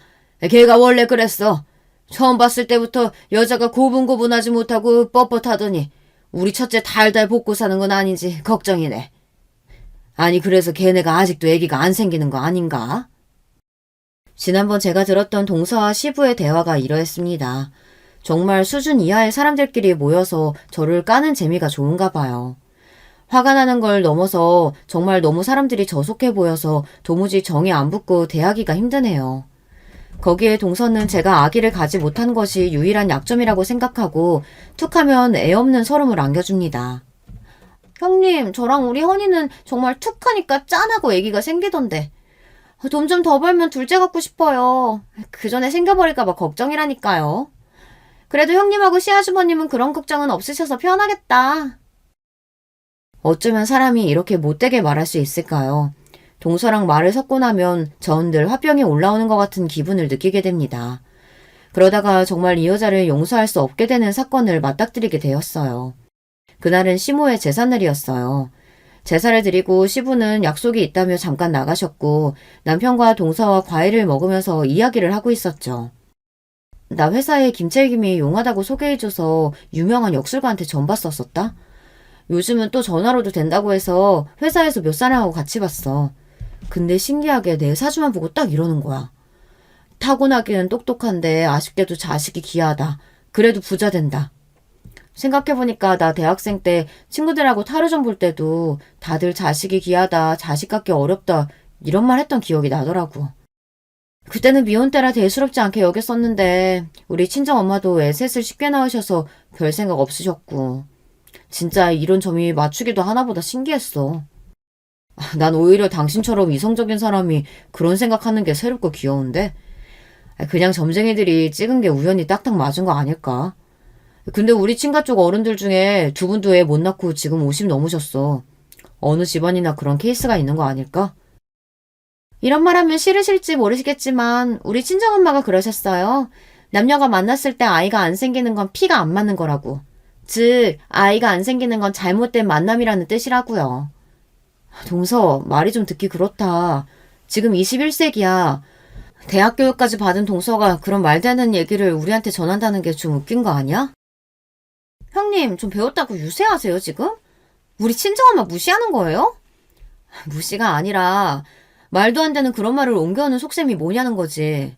걔가 원래 그랬어. 처음 봤을 때부터 여자가 고분고분하지 못하고 뻣뻣하더니 우리 첫째 달달 볶고 사는 건 아닌지 걱정이네. 아니 그래서 걔네가 아직도 애기가 안 생기는 거 아닌가? 지난번 제가 들었던 동서와 시부의 대화가 이러했습니다. 정말 수준 이하의 사람들끼리 모여서 저를 까는 재미가 좋은가 봐요. 화가 나는 걸 넘어서 정말 너무 사람들이 저속해 보여서 도무지 정이 안 붙고 대하기가 힘드네요. 거기에 동서는 제가 아기를 가지 못한 것이 유일한 약점이라고 생각하고 툭하면 애 없는 서름을 안겨줍니다. 형님, 저랑 우리 허니는 정말 툭하니까 짠하고 애기가 생기던데. 돈 좀 더 벌면 둘째 갖고 싶어요. 그 전에 생겨버릴까봐 걱정이라니까요. 그래도 형님하고 시아주버님은 그런 걱정은 없으셔서 편하겠다. 어쩌면 사람이 이렇게 못되게 말할 수 있을까요? 동서랑 말을 섞고 나면 전 늘 화병이 올라오는 것 같은 기분을 느끼게 됩니다. 그러다가 정말 이 여자를 용서할 수 없게 되는 사건을 맞닥뜨리게 되었어요. 그날은 시모의 제삿날이었어요. 제사를 드리고 시부는 약속이 있다며 잠깐 나가셨고 남편과 동서와 과일을 먹으면서 이야기를 하고 있었죠. 나 회사에 김철김이 용하다고 소개해줘서 유명한 역술가한테 전봤었었다. 요즘은 또 전화로도 된다고 해서 회사에서 몇 사람하고 같이 봤어. 근데 신기하게 내 사주만 보고 딱 이러는 거야. 타고나기는 똑똑한데 아쉽게도 자식이 귀하다. 그래도 부자 된다. 생각해보니까 나 대학생 때 친구들하고 타로점 볼 때도 다들 자식이 귀하다, 자식 갖기 어렵다 이런 말 했던 기억이 나더라고. 그때는 미혼 때라 대수롭지 않게 여겼었는데 우리 친정엄마도 애 셋을 쉽게 낳으셔서 별 생각 없으셨고 진짜 이런 점이 맞추기도 하나보다 신기했어. 난 오히려 당신처럼 이성적인 사람이 그런 생각하는 게 새롭고 귀여운데 그냥 점쟁이들이 찍은 게 우연히 딱딱 맞은 거 아닐까? 근데 우리 친가 쪽 어른들 중에 두 분도 애 못 낳고 지금 50 넘으셨어. 어느 집안이나 그런 케이스가 있는 거 아닐까? 이런 말 하면 싫으실지 모르시겠지만 우리 친정엄마가 그러셨어요. 남녀가 만났을 때 아이가 안 생기는 건 피가 안 맞는 거라고. 즉 아이가 안 생기는 건 잘못된 만남이라는 뜻이라고요. 동서, 말이 좀 듣기 그렇다. 지금 21세기야. 대학 교육까지 받은 동서가 그런 말되는 얘기를 우리한테 전한다는 게 좀 웃긴 거 아니야? 형님, 좀 배웠다고 유세하세요, 지금? 우리 친정엄마 무시하는 거예요? 무시가 아니라 말도 안 되는 그런 말을 옮겨오는 속셈이 뭐냐는 거지.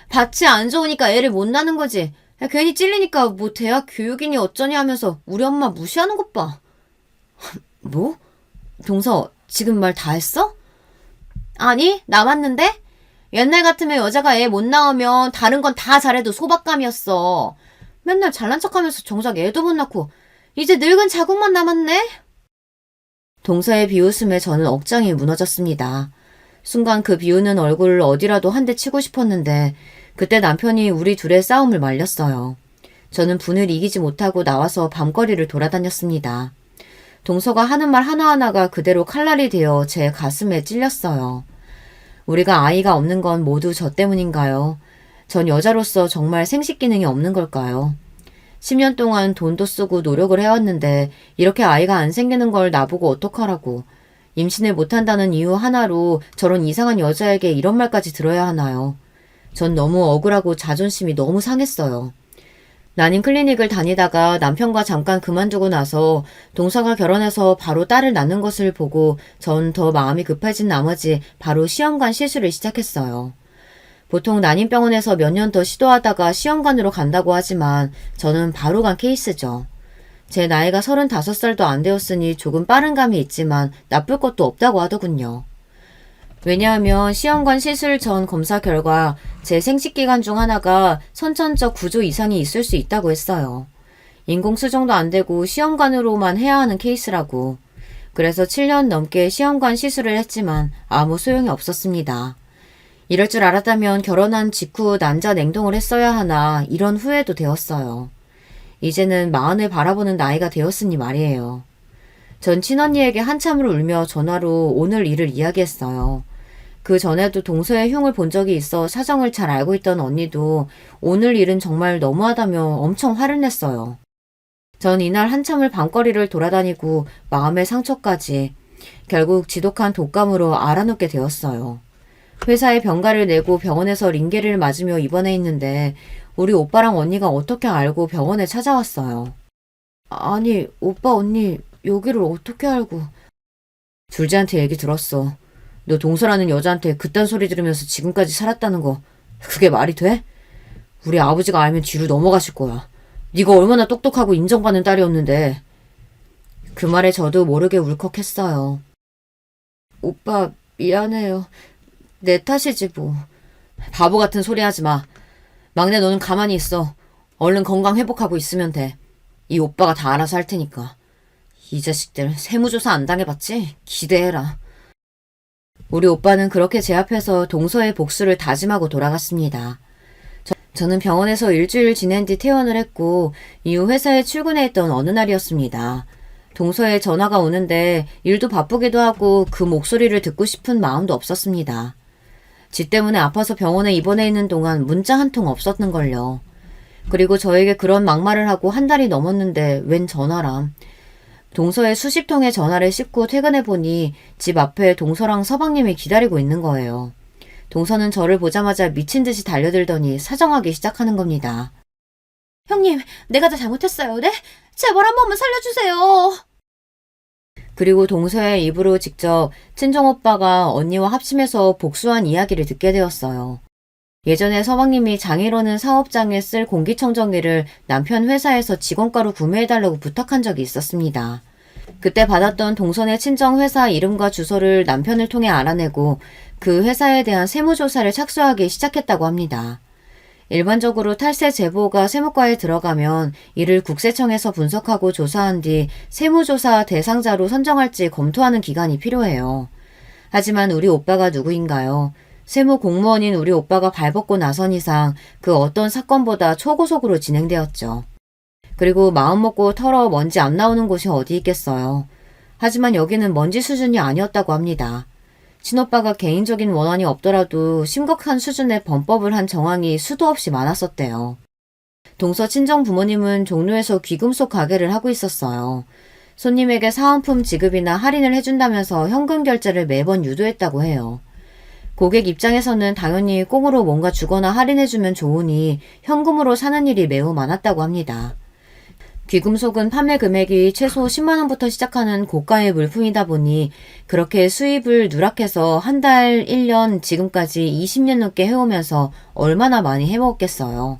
밭이 안 좋으니까 애를 못 낳는 거지. 괜히 찔리니까 뭐 대학 교육이니 어쩌니 하면서 우리 엄마 무시하는 것 봐. 뭐? 동서, 지금 말 다 했어? 아니, 남았는데? 옛날 같으면 여자가 애 못 낳으면 다른 건 다 잘해도 소박감이었어. 맨날 잘난 척하면서 정작 애도 못 낳고 이제 늙은 자국만 남았네? 동서의 비웃음에 저는 억장이 무너졌습니다. 순간 그 비웃는 얼굴을 어디라도 한 대 치고 싶었는데 그때 남편이 우리 둘의 싸움을 말렸어요. 저는 분을 이기지 못하고 나와서 밤거리를 돌아다녔습니다. 동서가 하는 말 하나하나가 그대로 칼날이 되어 제 가슴에 찔렸어요. 우리가 아이가 없는 건 모두 저 때문인가요? 전 여자로서 정말 생식 기능이 없는 걸까요? 10년 동안 돈도 쓰고 노력을 해왔는데 이렇게 아이가 안 생기는 걸 나보고 어떡하라고. 임신을 못한다는 이유 하나로 저런 이상한 여자에게 이런 말까지 들어야 하나요? 전 너무 억울하고 자존심이 너무 상했어요. 난임 클리닉을 다니다가 남편과 잠깐 그만두고 나서 동서가 결혼해서 바로 딸을 낳는 것을 보고 전 더 마음이 급해진 나머지 바로 시험관 시술을 시작했어요. 보통 난임병원에서 몇 년 더 시도하다가 시험관으로 간다고 하지만 저는 바로 간 케이스죠. 제 나이가 35살도 안 되었으니 조금 빠른 감이 있지만 나쁠 것도 없다고 하더군요. 왜냐하면 시험관 시술 전 검사 결과 제 생식기관 중 하나가 선천적 구조 이상이 있을 수 있다고 했어요. 인공수정도 안 되고 시험관으로만 해야 하는 케이스라고. 그래서 7년 넘게 시험관 시술을 했지만 아무 소용이 없었습니다. 이럴 줄 알았다면 결혼한 직후 난자 냉동을 했어야 하나 이런 후회도 되었어요. 이제는 마흔을 바라보는 나이가 되었으니 말이에요. 전 친언니에게 한참을 울며 전화로 오늘 일을 이야기했어요. 그 전에도 동서의 흉을 본 적이 있어 사정을 잘 알고 있던 언니도 오늘 일은 정말 너무하다며 엄청 화를 냈어요. 전 이날 한참을 밤거리를 돌아다니고 마음의 상처까지 결국 지독한 독감으로 알아눕게 되었어요. 회사에 병가를 내고 병원에서 링게를 맞으며 입원해 있는데 우리 오빠랑 언니가 어떻게 알고 병원에 찾아왔어요. 아니, 오빠 언니 여기를 어떻게 알고. 둘째한테 얘기 들었어. 너 동서라는 여자한테 그딴 소리 들으면서 지금까지 살았다는 거 그게 말이 돼? 우리 아버지가 알면 뒤로 넘어가실 거야. 네가 얼마나 똑똑하고 인정받는 딸이었는데. 그 말에 저도 모르게 울컥했어요. 오빠 미안해요. 내 탓이지 뭐. 바보 같은 소리 하지 마. 막내 너는 가만히 있어. 얼른 건강 회복하고 있으면 돼. 이 오빠가 다 알아서 할 테니까. 이 자식들 세무조사 안 당해봤지? 기대해라. 우리 오빠는 그렇게 제 앞에서 동서의 복수를 다짐하고 돌아갔습니다. 저는 병원에서 일주일 지낸 뒤 퇴원을 했고 이후 회사에 출근해 있던 어느 날이었습니다. 동서의 전화가 오는데 일도 바쁘기도 하고 그 목소리를 듣고 싶은 마음도 없었습니다. 지 때문에 아파서 병원에 입원해 있는 동안 문자 한 통 없었는걸요. 그리고 저에게 그런 막말을 하고 한 달이 넘었는데 웬 전화람. 동서의 수십 통의 전화를 씹고 퇴근해 보니 집 앞에 동서랑 서방님이 기다리고 있는 거예요. 동서는 저를 보자마자 미친 듯이 달려들더니 사정하기 시작하는 겁니다. 형님, 내가 다 잘못했어요. 네? 제발 한 번만 살려주세요. 그리고 동서의 입으로 직접 친정오빠가 언니와 합심해서 복수한 이야기를 듣게 되었어요. 예전에 서방님이 장인어른 사업장에 쓸 공기청정기를 남편 회사에서 직원가로 구매해달라고 부탁한 적이 있었습니다. 그때 받았던 동선의 친정 회사 이름과 주소를 남편을 통해 알아내고 그 회사에 대한 세무조사를 착수하기 시작했다고 합니다. 일반적으로 탈세 제보가 세무과에 들어가면 이를 국세청에서 분석하고 조사한 뒤 세무조사 대상자로 선정할지 검토하는 기간이 필요해요. 하지만 우리 오빠가 누구인가요? 세무 공무원인 우리 오빠가 발벗고 나선 이상 그 어떤 사건보다 초고속으로 진행되었죠. 그리고 마음먹고 털어 먼지 안 나오는 곳이 어디 있겠어요. 하지만 여기는 먼지 수준이 아니었다고 합니다. 친오빠가 개인적인 원한이 없더라도 심각한 수준의 범법을 한 정황이 수도 없이 많았었대요. 동서 친정 부모님은 종로에서 귀금속 가게를 하고 있었어요. 손님에게 사은품 지급이나 할인을 해준다면서 현금 결제를 매번 유도했다고 해요. 고객 입장에서는 당연히 꽁으로 뭔가 주거나 할인해주면 좋으니 현금으로 사는 일이 매우 많았다고 합니다. 귀금속은 판매 금액이 최소 10만원부터 시작하는 고가의 물품이다 보니 그렇게 수입을 누락해서 한 달, 1년, 지금까지 20년 넘게 해오면서 얼마나 많이 해먹었겠어요.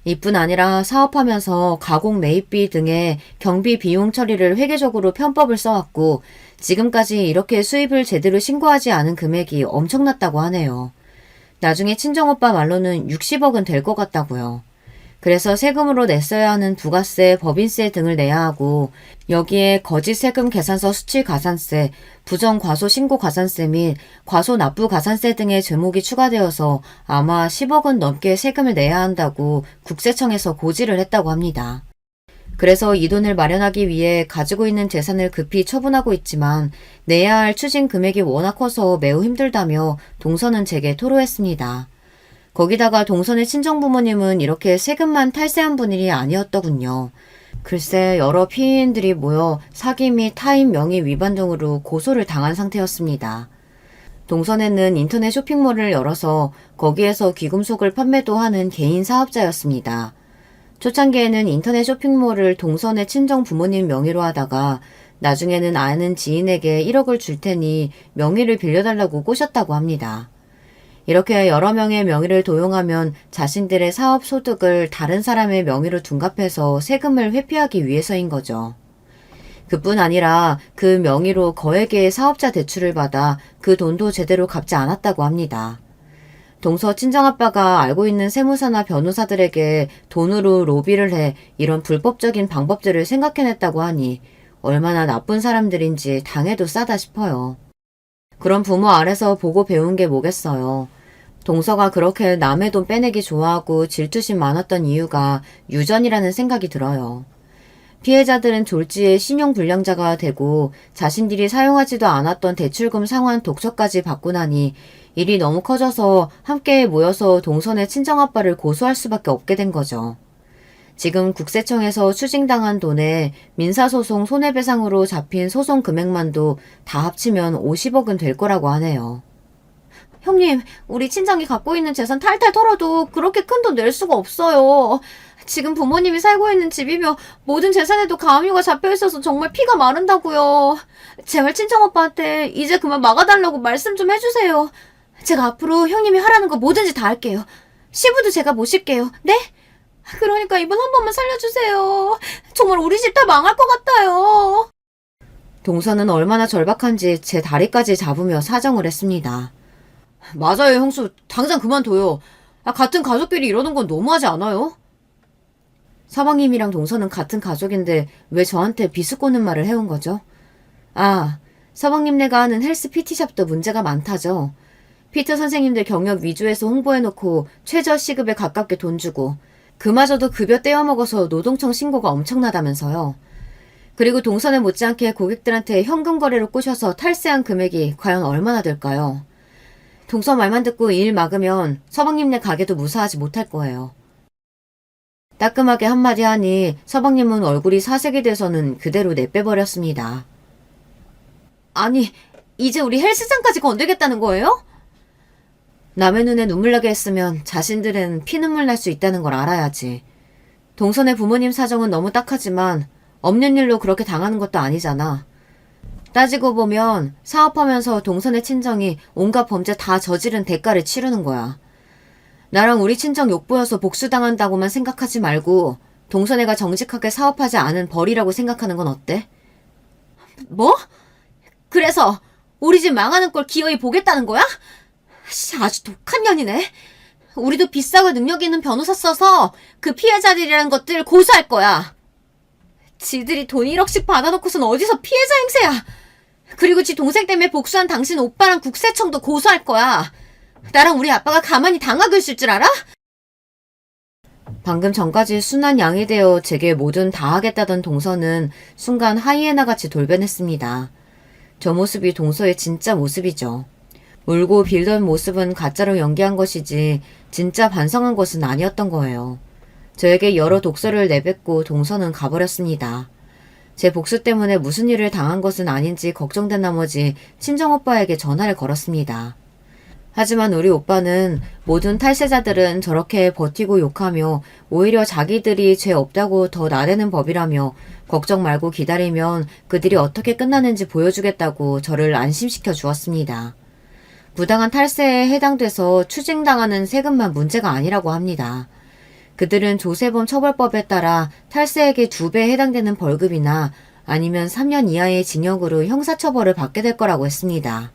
이뿐 아니라 사업하면서 가공 매입비 등의 경비 비용 처리를 회계적으로 편법을 써왔고 지금까지 이렇게 수입을 제대로 신고하지 않은 금액이 엄청났다고 하네요. 나중에 친정오빠 말로는 60억은 될 것 같다고요. 그래서 세금으로 냈어야 하는 부가세, 법인세 등을 내야 하고 여기에 거짓 세금 계산서 수취 가산세, 부정 과소 신고 가산세 및 과소 납부 가산세 등의 죄목이 추가되어서 아마 10억은 넘게 세금을 내야 한다고 국세청에서 고지를 했다고 합니다. 그래서 이 돈을 마련하기 위해 가지고 있는 재산을 급히 처분하고 있지만 내야 할 추징 금액이 워낙 커서 매우 힘들다며 동서는 제게 토로했습니다. 거기다가 동선의 친정부모님은 이렇게 세금만 탈세한 분이 아니었더군요. 글쎄 여러 피해인들이 모여 사기 및 타인 명의 위반 등으로 고소를 당한 상태였습니다. 동선에는 인터넷 쇼핑몰을 열어서 거기에서 귀금속을 판매도 하는 개인 사업자였습니다. 초창기에는 인터넷 쇼핑몰을 동선의 친정 부모님 명의로 하다가 나중에는 아는 지인에게 1억을 줄 테니 명의를 빌려달라고 꼬셨다고 합니다. 이렇게 여러 명의 명의를 도용하면 자신들의 사업 소득을 다른 사람의 명의로 둔갑해서 세금을 회피하기 위해서인 거죠. 그뿐 아니라 그 명의로 거액의 사업자 대출을 받아 그 돈도 제대로 갚지 않았다고 합니다. 동서 친정아빠가 알고 있는 세무사나 변호사들에게 돈으로 로비를 해 이런 불법적인 방법들을 생각해냈다고 하니 얼마나 나쁜 사람들인지 당해도 싸다 싶어요. 그런 부모 아래서 보고 배운 게 뭐겠어요. 동서가 그렇게 남의 돈 빼내기 좋아하고 질투심 많았던 이유가 유전이라는 생각이 들어요. 피해자들은 졸지에 신용불량자가 되고 자신들이 사용하지도 않았던 대출금 상환 독처까지 받고 나니 일이 너무 커져서 함께 모여서 동선의 친정아빠를 고소할 수밖에 없게 된 거죠. 지금 국세청에서 추징당한 돈에 민사소송 손해배상으로 잡힌 소송 금액만도 다 합치면 50억은 될 거라고 하네요. 형님, 우리 친정이 갖고 있는 재산 탈탈 털어도 그렇게 큰 돈 낼 수가 없어요. 지금 부모님이 살고 있는 집이며 모든 재산에도 가압류가 잡혀있어서 정말 피가 마른다고요. 제발 친정오빠한테 이제 그만 막아달라고 말씀 좀 해주세요. 제가 앞으로 형님이 하라는 거 뭐든지 다 할게요. 시부도 제가 모실게요. 네? 그러니까 이번 한 번만 살려주세요. 정말 우리 집 다 망할 것 같아요. 동서는 얼마나 절박한지 제 다리까지 잡으며 사정을 했습니다. 맞아요, 형수. 당장 그만둬요. 같은 가족끼리 이러는 건 너무하지 않아요? 서방님이랑 동서는 같은 가족인데 왜 저한테 비수꼬는 말을 해온 거죠? 서방님네가 하는 헬스 PT샵도 문제가 많다죠. 피트 선생님들 경력 위주에서 홍보해놓고 최저 시급에 가깝게 돈 주고 그마저도 급여 떼어먹어서 노동청 신고가 엄청나다면서요. 그리고 동선에 못지않게 고객들한테 현금 거래로 꼬셔서 탈세한 금액이 과연 얼마나 될까요? 동서 말만 듣고 일 막으면 서방님네 가게도 무사하지 못할 거예요. 따끔하게 한마디 하니 서방님은 얼굴이 사색이 돼서는 그대로 내빼버렸습니다. 아니, 이제 우리 헬스장까지 건들겠다는 거예요? 남의 눈에 눈물 나게 했으면 자신들은 피눈물 날 수 있다는 걸 알아야지. 동선의 부모님 사정은 너무 딱하지만 없는 일로 그렇게 당하는 것도 아니잖아. 따지고 보면 사업하면서 동선의 친정이 온갖 범죄 다 저지른 대가를 치르는 거야. 나랑 우리 친정 욕보여서 복수당한다고만 생각하지 말고 동선애가 정직하게 사업하지 않은 벌이라고 생각하는 건 어때? 뭐? 그래서 우리 집 망하는 꼴 기어이 보겠다는 거야? 아주 독한 년이네. 우리도 비싸고 능력 있는 변호사 써서 그 피해자들이라는 것들 고소할 거야. 지들이 돈 1억씩 받아놓고선 어디서 피해자 행세야. 그리고 지 동생 때문에 복수한 당신 오빠랑 국세청도 고소할 거야. 나랑 우리 아빠가 가만히 당하고 있을 줄 알아? 방금 전까지 순한 양이 되어 제게 뭐든 다 하겠다던 동서는 순간 하이에나같이 돌변했습니다. 저 모습이 동서의 진짜 모습이죠. 울고 빌던 모습은 가짜로 연기한 것이지 진짜 반성한 것은 아니었던 거예요. 저에게 여러 독서를 내뱉고 동서는 가버렸습니다. 제 복수 때문에 무슨 일을 당한 것은 아닌지 걱정된 나머지 친정오빠에게 전화를 걸었습니다. 하지만 우리 오빠는 모든 탈세자들은 저렇게 버티고 욕하며 오히려 자기들이 죄 없다고 더 나대는 법이라며 걱정 말고 기다리면 그들이 어떻게 끝나는지 보여주겠다고 저를 안심시켜 주었습니다. 부당한 탈세에 해당돼서 추징당하는 세금만 문제가 아니라고 합니다. 그들은 조세범 처벌법에 따라 탈세액의 2배 해당되는 벌금이나 아니면 3년 이하의 징역으로 형사처벌을 받게 될 거라고 했습니다.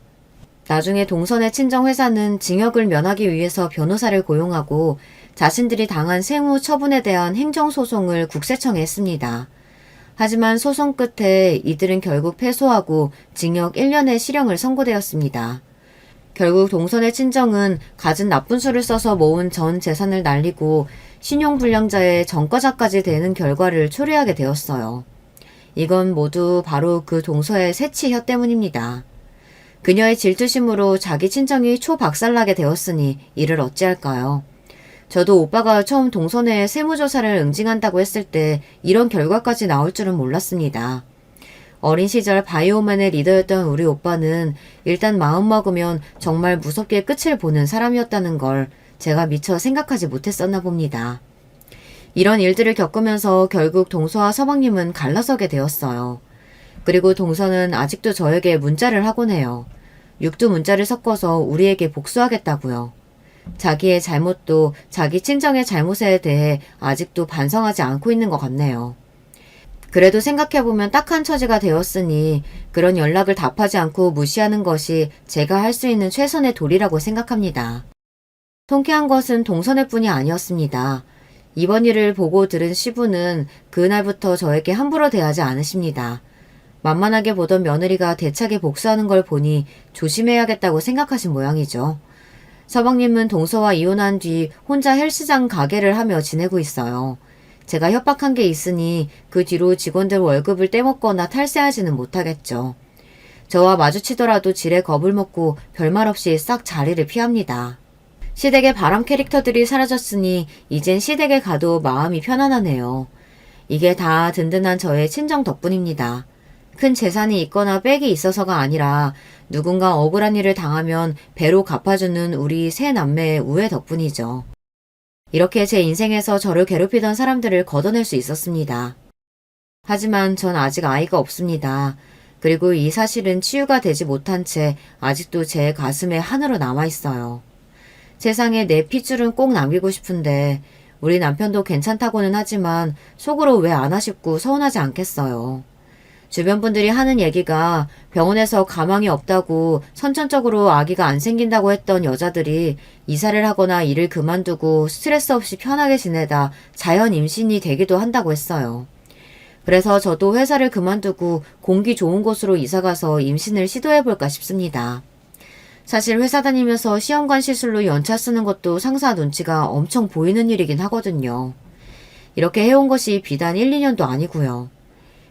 나중에 동선의 친정회사는 징역을 면하기 위해서 변호사를 고용하고 자신들이 당한 세무 처분에 대한 행정소송을 국세청에 했습니다. 하지만 소송 끝에 이들은 결국 패소하고 징역 1년의 실형을 선고되었습니다. 결국 동선의 친정은 갖은 나쁜 수를 써서 모은 전 재산을 날리고 신용불량자의 전과자까지 되는 결과를 초래하게 되었어요. 이건 모두 바로 그 동서의 새치혀 때문입니다. 그녀의 질투심으로 자기 친정이 초박살나게 되었으니 이를 어찌할까요? 저도 오빠가 처음 동선의 세무조사를 응징한다고 했을 때 이런 결과까지 나올 줄은 몰랐습니다. 어린 시절 바이오맨의 리더였던 우리 오빠는 일단 마음먹으면 정말 무섭게 끝을 보는 사람이었다는 걸 제가 미처 생각하지 못했었나 봅니다. 이런 일들을 겪으면서 결국 동서와 서방님은 갈라서게 되었어요. 그리고 동서는 아직도 저에게 문자를 하곤 해요. 육두 문자를 섞어서 우리에게 복수하겠다고요. 자기의 잘못도 자기 친정의 잘못에 대해 아직도 반성하지 않고 있는 것 같네요. 그래도 생각해보면 딱한 처지가 되었으니 그런 연락을 답하지 않고 무시하는 것이 제가 할 수 있는 최선의 도리라고 생각합니다. 통쾌한 것은 동선의 뿐이 아니었습니다. 이번 일을 보고 들은 시부는 그날부터 저에게 함부로 대하지 않으십니다. 만만하게 보던 며느리가 대차게 복수하는 걸 보니 조심해야겠다고 생각하신 모양이죠. 서방님은 동서와 이혼한 뒤 혼자 헬스장 가게를 하며 지내고 있어요. 제가 협박한 게 있으니 그 뒤로 직원들 월급을 떼먹거나 탈세하지는 못하겠죠. 저와 마주치더라도 지레 겁을 먹고 별말 없이 싹 자리를 피합니다. 시댁의 바람 캐릭터들이 사라졌으니 이젠 시댁에 가도 마음이 편안하네요. 이게 다 든든한 저의 친정 덕분입니다. 큰 재산이 있거나 빽이 있어서가 아니라 누군가 억울한 일을 당하면 배로 갚아주는 우리 세 남매의 우애 덕분이죠. 이렇게 제 인생에서 저를 괴롭히던 사람들을 걷어낼 수 있었습니다. 하지만 전 아직 아이가 없습니다. 그리고 이 사실은 치유가 되지 못한 채 아직도 제 가슴에 한으로 남아있어요. 세상에 내 핏줄은 꼭 남기고 싶은데 우리 남편도 괜찮다고는 하지만 속으로 왜 안 아쉽고 서운하지 않겠어요. 주변 분들이 하는 얘기가 병원에서 가망이 없다고 선천적으로 아기가 안 생긴다고 했던 여자들이 이사를 하거나 일을 그만두고 스트레스 없이 편하게 지내다 자연 임신이 되기도 한다고 했어요. 그래서 저도 회사를 그만두고 공기 좋은 곳으로 이사가서 임신을 시도해볼까 싶습니다. 사실 회사 다니면서 시험관 시술로 연차 쓰는 것도 상사 눈치가 엄청 보이는 일이긴 하거든요. 이렇게 해온 것이 비단 1, 2년도 아니고요.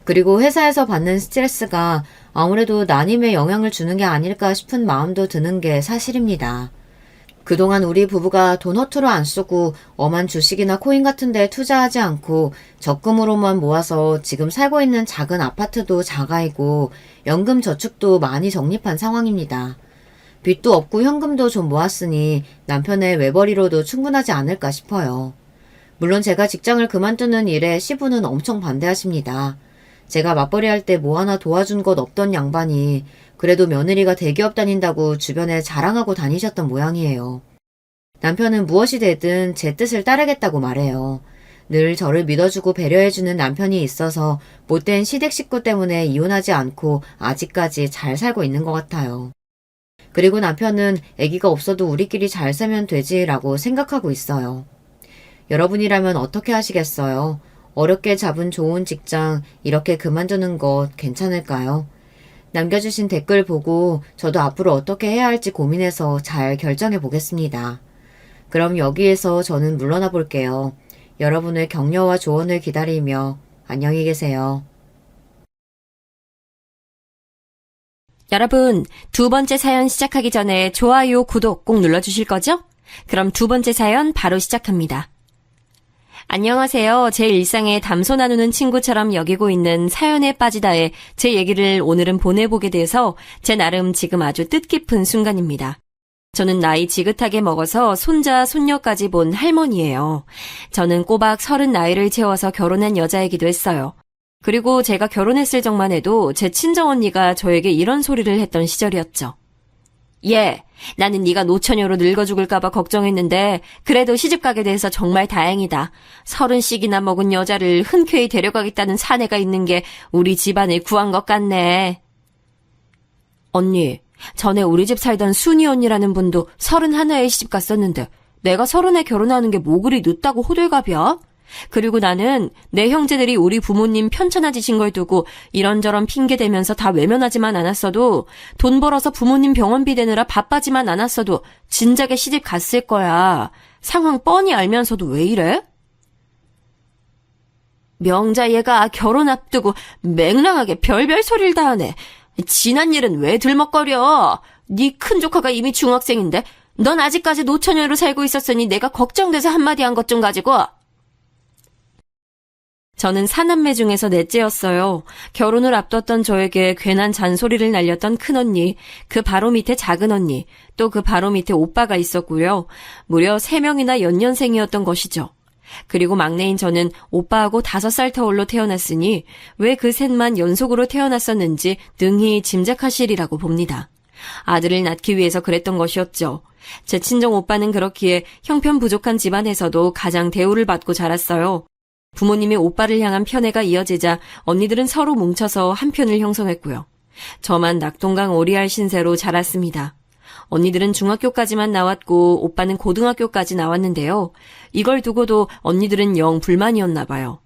그리고 회사에서 받는 스트레스가 아무래도 난임에 영향을 주는 게 아닐까 싶은 마음도 드는 게 사실입니다. 그동안 우리 부부가 돈 허투루 안 쓰고 엄한 주식이나 코인 같은 데 투자하지 않고 적금으로만 모아서 지금 살고 있는 작은 아파트도 자가이고 연금 저축도 많이 적립한 상황입니다. 빚도 없고 현금도 좀 모았으니 남편의 외벌이로도 충분하지 않을까 싶어요. 물론 제가 직장을 그만두는 일에 시부는 엄청 반대하십니다. 제가 맞벌이 할 때 뭐 하나 도와준 것 없던 양반이 그래도 며느리가 대기업 다닌다고 주변에 자랑하고 다니셨던 모양이에요. 남편은 무엇이 되든 제 뜻을 따르겠다고 말해요. 늘 저를 믿어주고 배려해주는 남편이 있어서 못된 시댁 식구 때문에 이혼하지 않고 아직까지 잘 살고 있는 것 같아요. 그리고 남편은 아기가 없어도 우리끼리 잘 살면 되지라고 생각하고 있어요. 여러분이라면 어떻게 하시겠어요? 어렵게 잡은 좋은 직장 이렇게 그만두는 것 괜찮을까요? 남겨주신 댓글 보고 저도 앞으로 어떻게 해야 할지 고민해서 잘 결정해 보겠습니다. 그럼 여기에서 저는 물러나 볼게요. 여러분의 격려와 조언을 기다리며 안녕히 계세요. 여러분, 두 번째 사연 시작하기 전에 좋아요, 구독 꼭 눌러주실 거죠? 그럼 두 번째 사연 바로 시작합니다. 안녕하세요. 제 일상에 담소 나누는 친구처럼 여기고 있는 사연에 빠지다에 제 얘기를 오늘은 보내보게 돼서 제 나름 지금 아주 뜻깊은 순간입니다. 저는 나이 지긋하게 먹어서 손자, 손녀까지 본 할머니예요. 저는 꼬박 30 나이를 채워서 결혼한 여자이기도 했어요. 그리고 제가 결혼했을 적만 해도 제 친정언니가 저에게 이런 소리를 했던 시절이었죠. 예, 나는 네가 노처녀로 늙어 죽을까봐 걱정했는데 그래도 시집가게 돼서 정말 다행이다. 30씩이나 먹은 여자를 흔쾌히 데려가겠다는 사내가 있는 게 우리 집안을 구한 것 같네. 언니, 전에 우리 집 살던 순이 언니라는 분도 31에 시집 갔었는데 내가 30에 결혼하는 게 뭐 그리 늦다고 호들갑이야? 그리고 나는 내 형제들이 우리 부모님 편찮아지신 걸 두고 이런저런 핑계 대면서 다 외면하지만 않았어도 돈 벌어서 부모님 병원비 대느라 바빠지만 않았어도 진작에 시집 갔을 거야. 상황 뻔히 알면서도 왜 이래? 명자 얘가 결혼 앞두고 맹랑하게 별별 소리를 다 하네. 지난 일은 왜 들먹거려? 네 큰 조카가 이미 중학생인데 넌 아직까지 노처녀로 살고 있었으니 내가 걱정돼서 한마디 한 것 좀 가지고. 저는 사남매 중에서 넷째였어요. 결혼을 앞뒀던 저에게 괜한 잔소리를 날렸던 큰언니, 그 바로 밑에 작은언니, 또 그 바로 밑에 오빠가 있었고요. 무려 3명이나 연년생이었던 것이죠. 그리고 막내인 저는 오빠하고 5살 터울로 태어났으니 왜 그 셋만 연속으로 태어났었는지 능히 짐작하시리라고 봅니다. 아들을 낳기 위해서 그랬던 것이었죠. 제 친정 오빠는 그렇기에 형편 부족한 집안에서도 가장 대우를 받고 자랐어요. 부모님이 오빠를 향한 편애가 이어지자 언니들은 서로 뭉쳐서 한 편을 형성했고요. 저만 낙동강 오리알 신세로 자랐습니다. 언니들은 중학교까지만 나왔고 오빠는 고등학교까지 나왔는데요. 이걸 두고도 언니들은 영 불만이었나 봐요.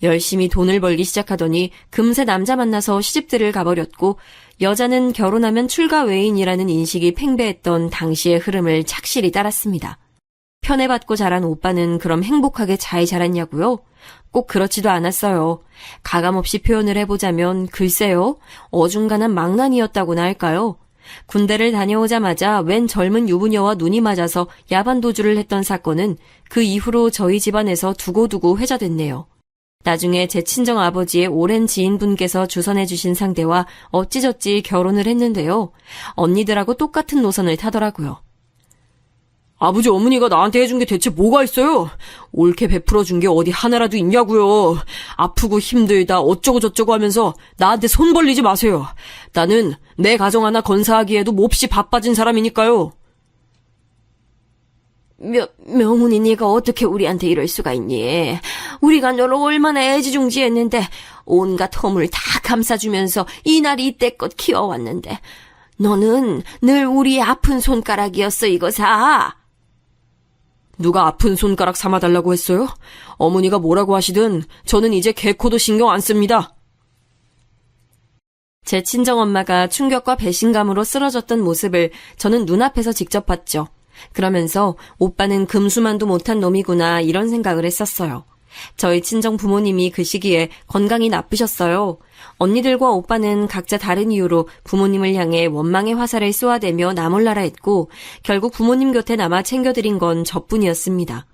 열심히 돈을 벌기 시작하더니 금세 남자 만나서 시집들을 가버렸고 여자는 결혼하면 출가 외인이라는 인식이 팽배했던 당시의 흐름을 착실히 따랐습니다. 편애받고 자란 오빠는 그럼 행복하게 잘 자랐냐고요? 꼭 그렇지도 않았어요. 가감없이 표현을 해보자면 글쎄요, 어중간한 망난이었다고나 할까요? 군대를 다녀오자마자 웬 젊은 유부녀와 눈이 맞아서 야반도주를 했던 사건은 그 이후로 저희 집안에서 두고두고 회자됐네요. 나중에 제 친정 아버지의 오랜 지인분께서 주선해 주신 상대와 어찌저찌 결혼을 했는데요. 언니들하고 똑같은 노선을 타더라고요. 아버지 어머니가 나한테 해준 게 대체 뭐가 있어요? 옳게 베풀어 준 게 어디 하나라도 있냐고요. 아프고 힘들다 어쩌고 저쩌고 하면서 나한테 손 벌리지 마세요. 나는 내 가정 하나 건사하기에도 몹시 바빠진 사람이니까요. 명훈이 네가 어떻게 우리한테 이럴 수가 있니? 우리가 너를 얼마나 애지중지했는데 온갖 허물 다 감싸주면서 이날이 이때껏 키워왔는데 너는 늘 우리 아픈 손가락이었어 이거사. 누가 아픈 손가락 삼아달라고 했어요? 어머니가 뭐라고 하시든 저는 이제 개코도 신경 안 씁니다. 제 친정엄마가 충격과 배신감으로 쓰러졌던 모습을 저는 눈앞에서 직접 봤죠. 그러면서 오빠는 금수만도 못한 놈이구나 이런 생각을 했었어요. 저희 친정 부모님이 그 시기에 건강이 나쁘셨어요. 언니들과 오빠는 각자 다른 이유로 부모님을 향해 원망의 화살을 쏘아대며 나몰라라 했고 결국 부모님 곁에 남아 챙겨드린 건 저뿐이었습니다.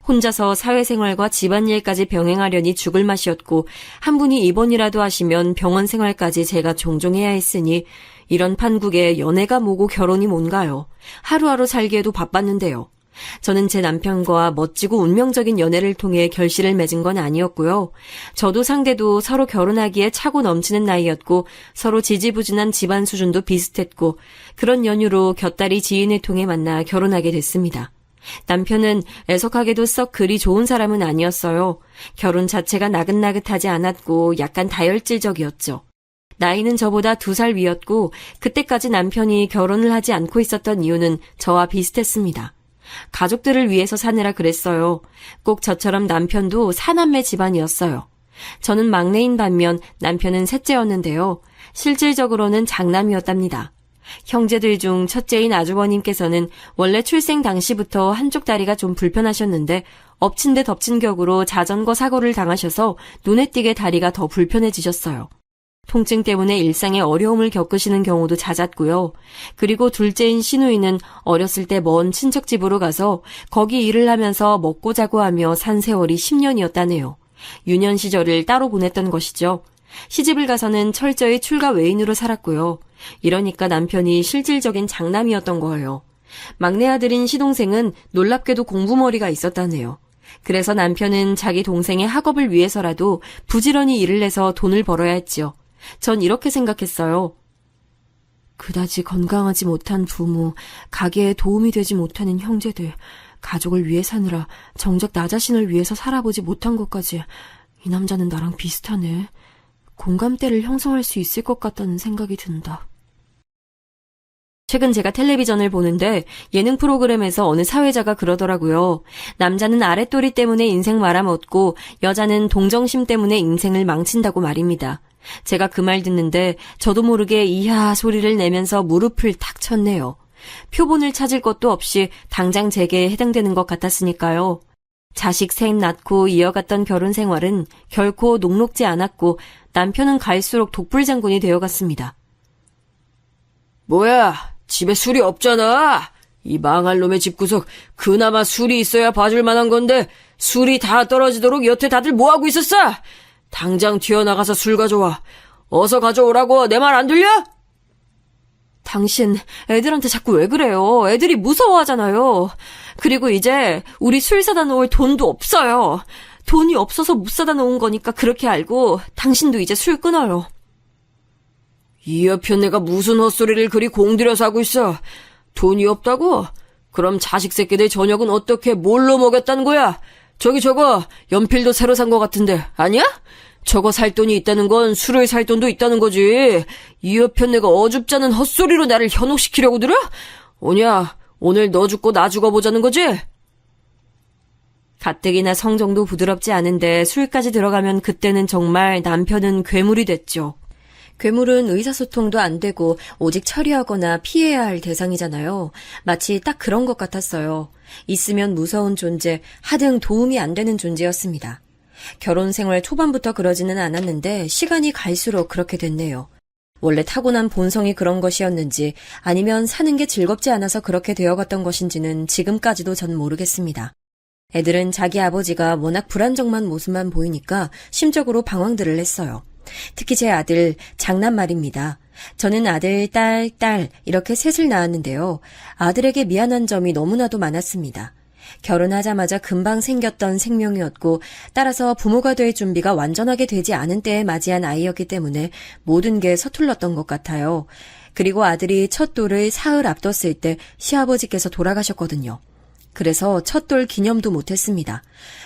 혼자서 사회생활과 집안일까지 병행하려니 죽을 맛이었고 한 분이 입원이라도 하시면 병원 생활까지 제가 종종 해야 했으니 이런 판국에 연애가 뭐고 결혼이 뭔가요. 하루하루 살기에도 바빴는데요. 저는 제 남편과 멋지고 운명적인 연애를 통해 결실을 맺은 건 아니었고요. 저도 상대도 서로 결혼하기에 차고 넘치는 나이였고 서로 지지부진한 집안 수준도 비슷했고 그런 연유로 곁다리 지인을 통해 만나 결혼하게 됐습니다. 남편은 애석하게도 썩 그리 좋은 사람은 아니었어요. 결혼 자체가 나긋나긋하지 않았고 약간 다혈질적이었죠. 나이는 저보다 2살 위였고 그때까지 남편이 결혼을 하지 않고 있었던 이유는 저와 비슷했습니다. 가족들을 위해서 사느라 그랬어요. 꼭 저처럼 남편도 사남매 집안이었어요. 저는 막내인 반면 남편은 셋째였는데요. 실질적으로는 장남이었답니다. 형제들 중 첫째인 아주버님께서는 원래 출생 당시부터 한쪽 다리가 좀 불편하셨는데 엎친 데 덮친 격으로 자전거 사고를 당하셔서 눈에 띄게 다리가 더 불편해지셨어요. 통증 때문에 일상에 어려움을 겪으시는 경우도 잦았고요. 그리고 둘째인 시누이는 어렸을 때 먼 친척집으로 가서 거기 일을 하면서 먹고 자고 하며 산 세월이 10년이었다네요. 유년 시절을 따로 보냈던 것이죠. 시집을 가서는 철저히 출가 외인으로 살았고요. 이러니까 남편이 실질적인 장남이었던 거예요. 막내 아들인 시동생은 놀랍게도 공부머리가 있었다네요. 그래서 남편은 자기 동생의 학업을 위해서라도 부지런히 일을 해서 돈을 벌어야 했지요. 전 이렇게 생각했어요. 그다지 건강하지 못한 부모, 가게에 도움이 되지 못하는 형제들, 가족을 위해 사느라 정작 나 자신을 위해서 살아보지 못한 것까지 이 남자는 나랑 비슷하네. 공감대를 형성할 수 있을 것 같다는 생각이 든다. 최근 제가 텔레비전을 보는데 예능 프로그램에서 어느 사회자가 그러더라고요. 남자는 아랫도리 때문에 인생 말아먹고 여자는 동정심 때문에 인생을 망친다고 말입니다. 제가 그 말 듣는데 저도 모르게 이야 소리를 내면서 무릎을 탁 쳤네요. 표본을 찾을 것도 없이 당장 제게 해당되는 것 같았으니까요. 자식 셋 낳고 이어갔던 결혼 생활은 결코 녹록지 않았고 남편은 갈수록 독불장군이 되어갔습니다. 뭐야, 집에 술이 없잖아. 이 망할 놈의 집구석 그나마 술이 있어야 봐줄 만한 건데 술이 다 떨어지도록 여태 다들 뭐하고 있었어? 당장 튀어나가서 술 가져와. 어서 가져오라고. 내 말 안 들려? 당신 애들한테 자꾸 왜 그래요? 애들이 무서워하잖아요. 그리고 이제 우리 술 사다 놓을 돈도 없어요. 돈이 없어서 못 사다 놓은 거니까 그렇게 알고 당신도 이제 술 끊어요. 이 옆에 내가 무슨 헛소리를 그리 공들여서 하고 있어. 돈이 없다고? 그럼 자식 새끼들 저녁은 어떻게 뭘로 먹였다는 거야? 저기 저거 연필도 새로 산 거 같은데 아니야? 저거 살 돈이 있다는 건 술을 살 돈도 있다는 거지. 이 옆에 내가 어줍잖은 헛소리로 나를 현혹시키려고 들어? 오냐, 오늘 너 죽고 나 죽어보자는 거지? 가뜩이나 성정도 부드럽지 않은데 술까지 들어가면 그때는 정말 남편은 괴물이 됐죠. 괴물은 의사소통도 안 되고 오직 처리하거나 피해야 할 대상이잖아요. 마치 딱 그런 것 같았어요. 있으면 무서운 존재, 하등 도움이 안 되는 존재였습니다. 결혼 생활 초반부터 그러지는 않았는데 시간이 갈수록 그렇게 됐네요. 원래 타고난 본성이 그런 것이었는지 아니면 사는 게 즐겁지 않아서 그렇게 되어갔던 것인지는 지금까지도 전 모르겠습니다. 애들은 자기 아버지가 워낙 불안정한 모습만 보이니까 심적으로 방황들을 했어요. 특히 제 아들, 장남 말입니다. 저는 아들, 딸 이렇게 셋을 낳았는데요. 아들에게 미안한 점이 너무나도 많았습니다. 결혼하자마자 금방 생겼던 생명이었고 따라서 부모가 될 준비가 완전하게 되지 않은 때에 맞이한 아이였기 때문에 모든 게 서툴렀던 것 같아요. 그리고 아들이 첫 돌을 사흘 앞뒀을 때 시아버지께서 돌아가셨거든요. 그래서 첫돌 기념도 못했습니다.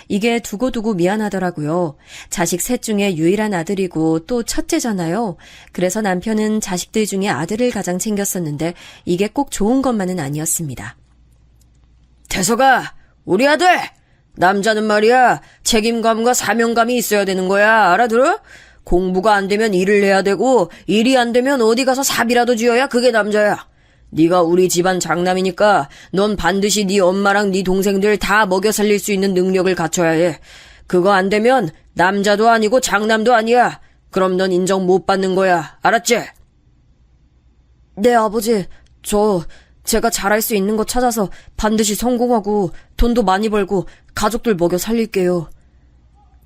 이게 두고두고 미안하더라고요. 자식 셋 중에 유일한 아들이고 또 첫째잖아요. 그래서 남편은 자식들 중에 아들을 가장 챙겼었는데 이게 꼭 좋은 것만은 아니었습니다. 태서가, 우리 아들! 남자는 말이야, 책임감과 사명감이 있어야 되는 거야, 알아들어? 공부가 안 되면 일을 해야 되고, 일이 안 되면 어디 가서 사비라도 쥐어야 그게 남자야. 네가 우리 집안 장남이니까 넌 반드시 네 엄마랑 네 동생들 다 먹여 살릴 수 있는 능력을 갖춰야 해. 그거 안 되면 남자도 아니고 장남도 아니야. 그럼 넌 인정 못 받는 거야. 알았지? 네, 아버지. 제가 잘할 수 있는 거 찾아서 반드시 성공하고 돈도 많이 벌고 가족들 먹여 살릴게요.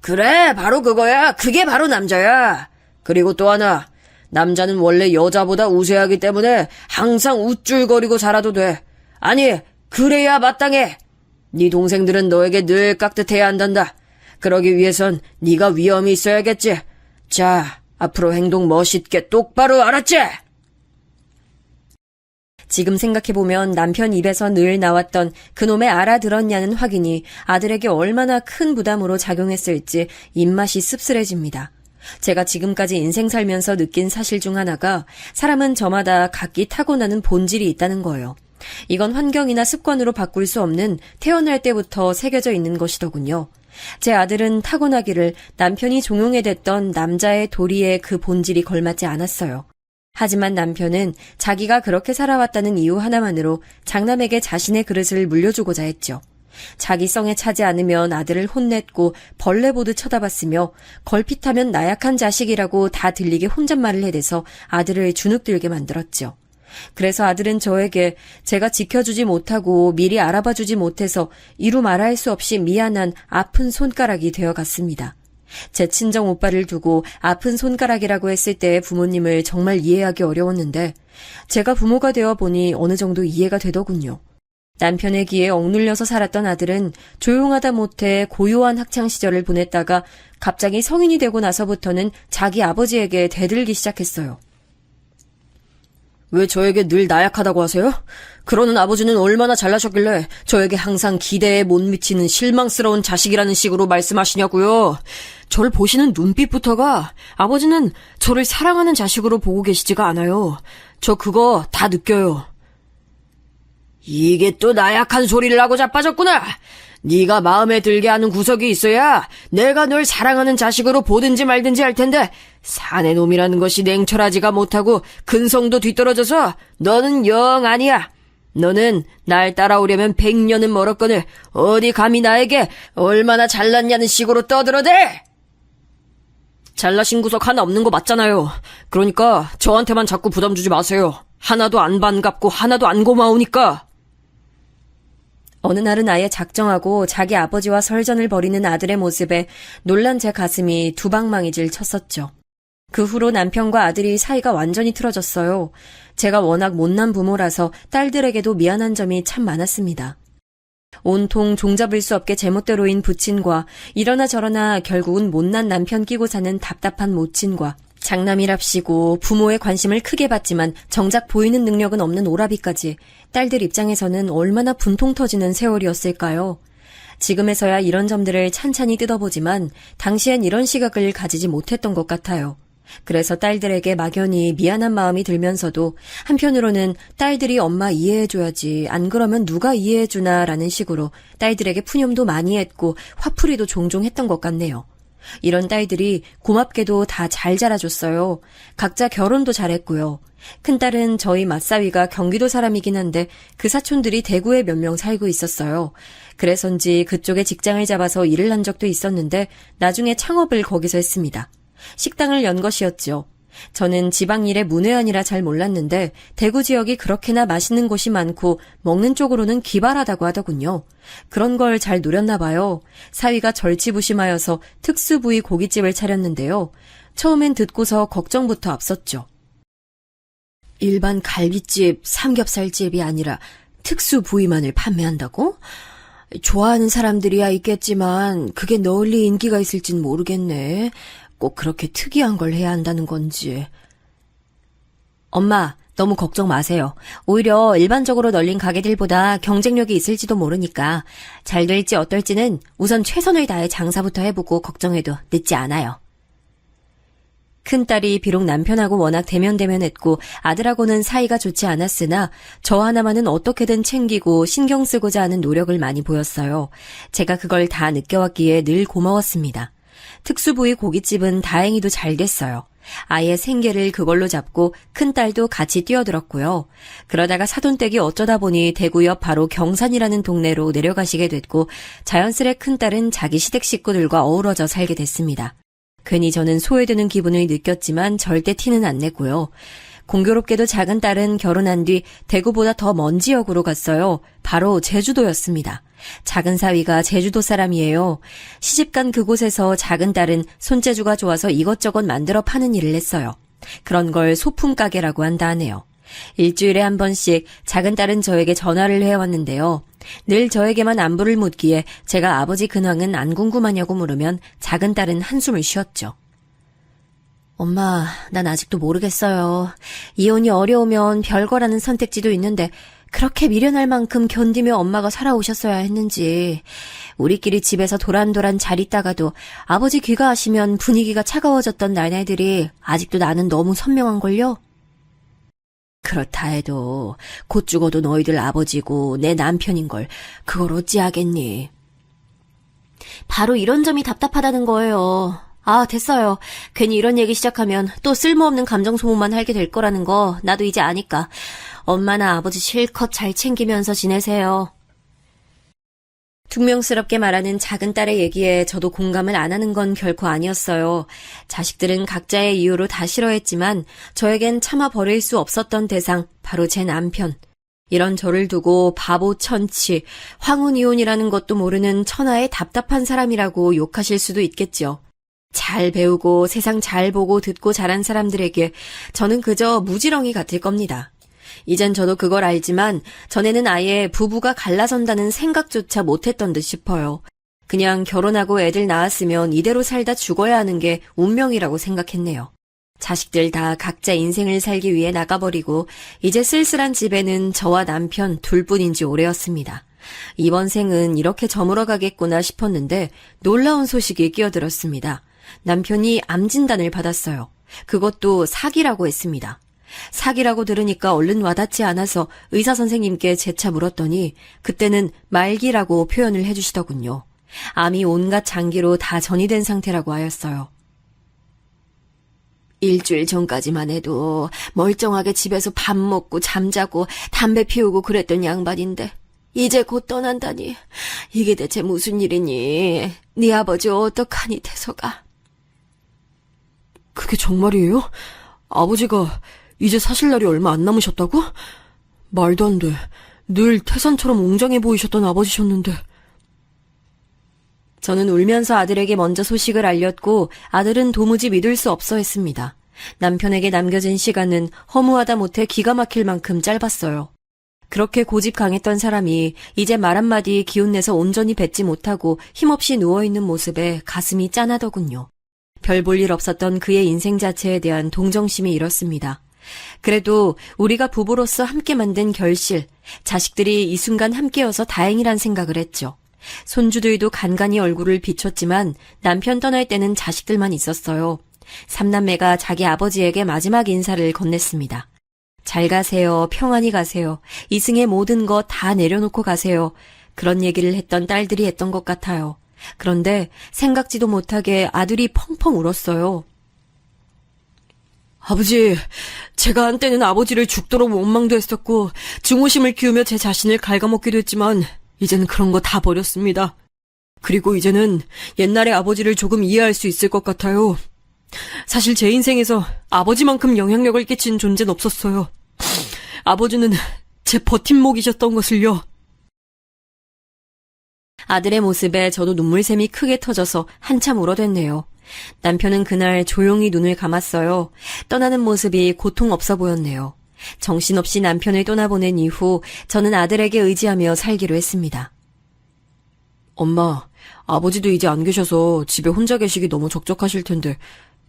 그래, 바로 그거야. 그게 바로 남자야. 그리고 또 하나. 남자는 원래 여자보다 우세하기 때문에 항상 우쭐거리고 살아도 돼. 아니, 그래야 마땅해. 네 동생들은 너에게 늘 깍듯해야 한단다. 그러기 위해선 네가 위엄이 있어야겠지. 자, 앞으로 행동 멋있게 똑바로, 알았지? 지금 생각해보면 남편 입에서 늘 나왔던 그놈의 알아들었냐는 확인이 아들에게 얼마나 큰 부담으로 작용했을지 입맛이 씁쓸해집니다. 제가 지금까지 인생 살면서 느낀 사실 중 하나가 사람은 저마다 각기 타고나는 본질이 있다는 거예요. 이건 환경이나 습관으로 바꿀 수 없는 태어날 때부터 새겨져 있는 것이더군요. 제 아들은 타고나기를 남편이 종용해댔던 남자의 도리에 그 본질이 걸맞지 않았어요. 하지만 남편은 자기가 그렇게 살아왔다는 이유 하나만으로 장남에게 자신의 그릇을 물려주고자 했죠. 자기 성에 차지 않으면 아들을 혼냈고 벌레 보듯 쳐다봤으며 걸핏하면 나약한 자식이라고 다 들리게 혼잣말을 해대서 아들을 주눅들게 만들었죠. 그래서 아들은 저에게 제가 지켜주지 못하고 미리 알아봐주지 못해서 이루 말할 수 없이 미안한 아픈 손가락이 되어갔습니다. 제 친정 오빠를 두고 아픈 손가락이라고 했을 때의 부모님을 정말 이해하기 어려웠는데 제가 부모가 되어 보니 어느 정도 이해가 되더군요. 남편의 기에 억눌려서 살았던 아들은 조용하다 못해 고요한 학창시절을 보냈다가 갑자기 성인이 되고 나서부터는 자기 아버지에게 대들기 시작했어요. 왜 저에게 늘 나약하다고 하세요? 그러는 아버지는 얼마나 잘나셨길래 저에게 항상 기대에 못 미치는 실망스러운 자식이라는 식으로 말씀하시냐고요. 저를 보시는 눈빛부터가 아버지는 저를 사랑하는 자식으로 보고 계시지가 않아요. 저 그거 다 느껴요. 이게 또 나약한 소리를 하고 자빠졌구나. 네가 마음에 들게 하는 구석이 있어야 내가 널 사랑하는 자식으로 보든지 말든지 할 텐데 사내 놈이라는 것이 냉철하지가 못하고 근성도 뒤떨어져서 너는 영 아니야. 너는 날 따라오려면 100년은 멀었거늘 어디 감히 나에게 얼마나 잘났냐는 식으로 떠들어대. 잘나신 구석 하나 없는 거 맞잖아요. 그러니까 저한테만 자꾸 부담 주지 마세요. 하나도 안 반갑고 하나도 안 고마우니까. 어느 날은 아예 작정하고 자기 아버지와 설전을 벌이는 아들의 모습에 놀란 제 가슴이 두방망이질 쳤었죠. 그 후로 남편과 아들이 사이가 완전히 틀어졌어요. 제가 워낙 못난 부모라서 딸들에게도 미안한 점이 참 많았습니다. 온통 종잡을 수 없게 제멋대로인 부친과 이러나 저러나 결국은 못난 남편 끼고 사는 답답한 모친과 장남이랍시고 부모의 관심을 크게 받지만 정작 보이는 능력은 없는 오라비까지 딸들 입장에서는 얼마나 분통 터지는 세월이었을까요? 지금에서야 이런 점들을 찬찬히 뜯어보지만 당시엔 이런 시각을 가지지 못했던 것 같아요. 그래서 딸들에게 막연히 미안한 마음이 들면서도 한편으로는 딸들이 엄마 이해해줘야지 안 그러면 누가 이해해주나 라는 식으로 딸들에게 푸념도 많이 했고 화풀이도 종종 했던 것 같네요. 이런 딸들이 고맙게도 다 잘 자라줬어요. 각자 결혼도 잘했고요. 큰딸은 저희 맞사위가 경기도 사람이긴 한데 그 사촌들이 대구에 몇 명 살고 있었어요. 그래서인지 그쪽에 직장을 잡아서 일을 한 적도 있었는데 나중에 창업을 거기서 했습니다. 식당을 연 것이었죠. 저는 지방 일의 문외한이라 잘 몰랐는데 대구 지역이 그렇게나 맛있는 곳이 많고 먹는 쪽으로는 기발하다고 하더군요. 그런 걸 잘 노렸나 봐요. 사위가 절치부심하여서 특수부위 고깃집을 차렸는데요. 처음엔 듣고서 걱정부터 앞섰죠. 일반 갈비집, 삼겹살집이 아니라 특수부위만을 판매한다고? 좋아하는 사람들이야 있겠지만 그게 널리 인기가 있을진 모르겠네. 꼭 그렇게 특이한 걸 해야 한다는 건지. 엄마, 너무 걱정 마세요. 오히려 일반적으로 널린 가게들보다 경쟁력이 있을지도 모르니까 잘 될지 어떨지는 우선 최선을 다해 장사부터 해보고 걱정해도 늦지 않아요. 큰딸이 비록 남편하고 워낙 대면대면했고 아들하고는 사이가 좋지 않았으나 저 하나만은 어떻게든 챙기고 신경 쓰고자 하는 노력을 많이 보였어요. 제가 그걸 다 느껴왔기에 늘 고마웠습니다. 특수부위 고깃집은 다행히도 잘 됐어요. 아예 생계를 그걸로 잡고 큰딸도 같이 뛰어들었고요. 그러다가 사돈댁이 어쩌다 보니 대구 옆 바로 경산이라는 동네로 내려가시게 됐고 자연스레 큰딸은 자기 시댁 식구들과 어우러져 살게 됐습니다. 괜히 저는 소외되는 기분을 느꼈지만 절대 티는 안 내고요. 공교롭게도 작은 딸은 결혼한 뒤 대구보다 더 먼 지역으로 갔어요. 바로 제주도였습니다. 작은 사위가 제주도 사람이에요. 시집간 그곳에서 작은 딸은 손재주가 좋아서 이것저것 만들어 파는 일을 했어요. 그런 걸 소품 가게라고 한다 하네요. 일주일에 한 번씩 작은 딸은 저에게 전화를 해왔는데요. 늘 저에게만 안부를 묻기에 제가 아버지 근황은 안 궁금하냐고 물으면 작은 딸은 한숨을 쉬었죠. 엄마, 난 아직도 모르겠어요. 이혼이 어려우면 별거라는 선택지도 있는데 그렇게 미련할 만큼 견디며 엄마가 살아오셨어야 했는지. 우리끼리 집에서 도란도란 잘 있다가도 아버지 귀가하시면 분위기가 차가워졌던 나날들이 아직도 나는 너무 선명한걸요? 그렇다 해도 곧 죽어도 너희들 아버지고 내 남편인걸 그걸 어찌하겠니? 바로 이런 점이 답답하다는 거예요. 아, 됐어요. 괜히 이런 얘기 시작하면 또 쓸모없는 감정 소모만 하게 될 거라는 거 나도 이제 아니까. 엄마나 아버지 실컷 잘 챙기면서 지내세요. 퉁명스럽게 말하는 작은 딸의 얘기에 저도 공감을 안 하는 건 결코 아니었어요. 자식들은 각자의 이유로 다 싫어했지만 저에겐 참아 버릴 수 없었던 대상, 바로 제 남편. 이런 저를 두고 바보 천치, 황혼이혼이라는 것도 모르는 천하의 답답한 사람이라고 욕하실 수도 있겠죠. 잘 배우고 세상 잘 보고 듣고 자란 사람들에게 저는 그저 무지렁이 같을 겁니다. 이젠 저도 그걸 알지만 전에는 아예 부부가 갈라선다는 생각조차 못했던 듯 싶어요. 그냥 결혼하고 애들 낳았으면 이대로 살다 죽어야 하는 게 운명이라고 생각했네요. 자식들 다 각자 인생을 살기 위해 나가버리고 이제 쓸쓸한 집에는 저와 남편 둘뿐인지 오래였습니다. 이번 생은 이렇게 저물어가겠구나 싶었는데 놀라운 소식이 끼어들었습니다. 남편이 암 진단을 받았어요. 그것도 사기라고 했습니다. 사기라고 들으니까 얼른 와닿지 않아서 의사 선생님께 재차 물었더니 그때는 말기라고 표현을 해주시더군요. 암이 온갖 장기로 다 전이된 상태라고 하였어요. 일주일 전까지만 해도 멀쩡하게 집에서 밥 먹고 잠자고 담배 피우고 그랬던 양반인데 이제 곧 떠난다니 이게 대체 무슨 일이니? 네 아버지 어떡하니 태서가? 그게 정말이에요? 아버지가 이제 사실 날이 얼마 안 남으셨다고? 말도 안 돼. 늘 태산처럼 웅장해 보이셨던 아버지셨는데. 저는 울면서 아들에게 먼저 소식을 알렸고 아들은 도무지 믿을 수 없어 했습니다. 남편에게 남겨진 시간은 허무하다 못해 기가 막힐 만큼 짧았어요. 그렇게 고집 강했던 사람이 이제 말 한마디 기운내서 온전히 뱉지 못하고 힘없이 누워있는 모습에 가슴이 짠하더군요. 별 볼 일 없었던 그의 인생 자체에 대한 동정심이 일었습니다. 그래도 우리가 부부로서 함께 만든 결실, 자식들이 이 순간 함께여서 다행이란 생각을 했죠. 손주들도 간간히 얼굴을 비췄지만 남편 떠날 때는 자식들만 있었어요. 삼남매가 자기 아버지에게 마지막 인사를 건넸습니다. 잘 가세요. 평안히 가세요. 이승의 모든 거 다 내려놓고 가세요. 그런 얘기를 했던 딸들이 했던 것 같아요. 그런데 생각지도 못하게 아들이 펑펑 울었어요. 아버지, 제가 한때는 아버지를 죽도록 원망도 했었고 증오심을 키우며 제 자신을 갉아먹기도 했지만 이제는 그런 거 다 버렸습니다. 그리고 이제는 옛날의 아버지를 조금 이해할 수 있을 것 같아요. 사실 제 인생에서 아버지만큼 영향력을 끼친 존재는 없었어요. 아버지는 제 버팀목이셨던 것을요. 아들의 모습에 저도 눈물샘이 크게 터져서 한참 울어댔네요. 남편은 그날 조용히 눈을 감았어요. 떠나는 모습이 고통 없어 보였네요. 정신없이 남편을 떠나보낸 이후 저는 아들에게 의지하며 살기로 했습니다. 엄마, 아버지도 이제 안 계셔서 집에 혼자 계시기 너무 적적하실 텐데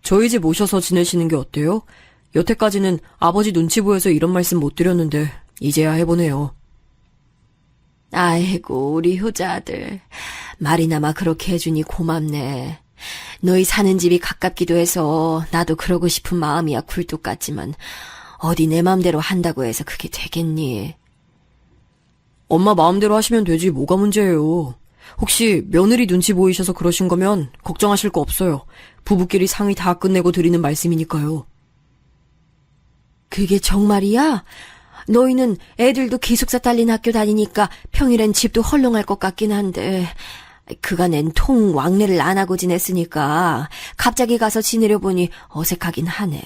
저희 집 오셔서 지내시는 게 어때요? 여태까지는 아버지 눈치 보여서 이런 말씀 못 드렸는데 이제야 해보네요. 아이고, 우리 효자 아들. 말이나마 그렇게 해주니 고맙네. 너희 사는 집이 가깝기도 해서 나도 그러고 싶은 마음이야 굴뚝 같지만 어디 내 맘대로 한다고 해서 그게 되겠니? 엄마 마음대로 하시면 되지 뭐가 문제예요. 혹시 며느리 눈치 보이셔서 그러신 거면 걱정하실 거 없어요. 부부끼리 상의 다 끝내고 드리는 말씀이니까요. 그게 정말이야? 너희는 애들도 기숙사 딸린 학교 다니니까 평일엔 집도 헐렁할 것 같긴 한데 그간엔 통 왕래를 안 하고 지냈으니까 갑자기 가서 지내려 보니 어색하긴 하네.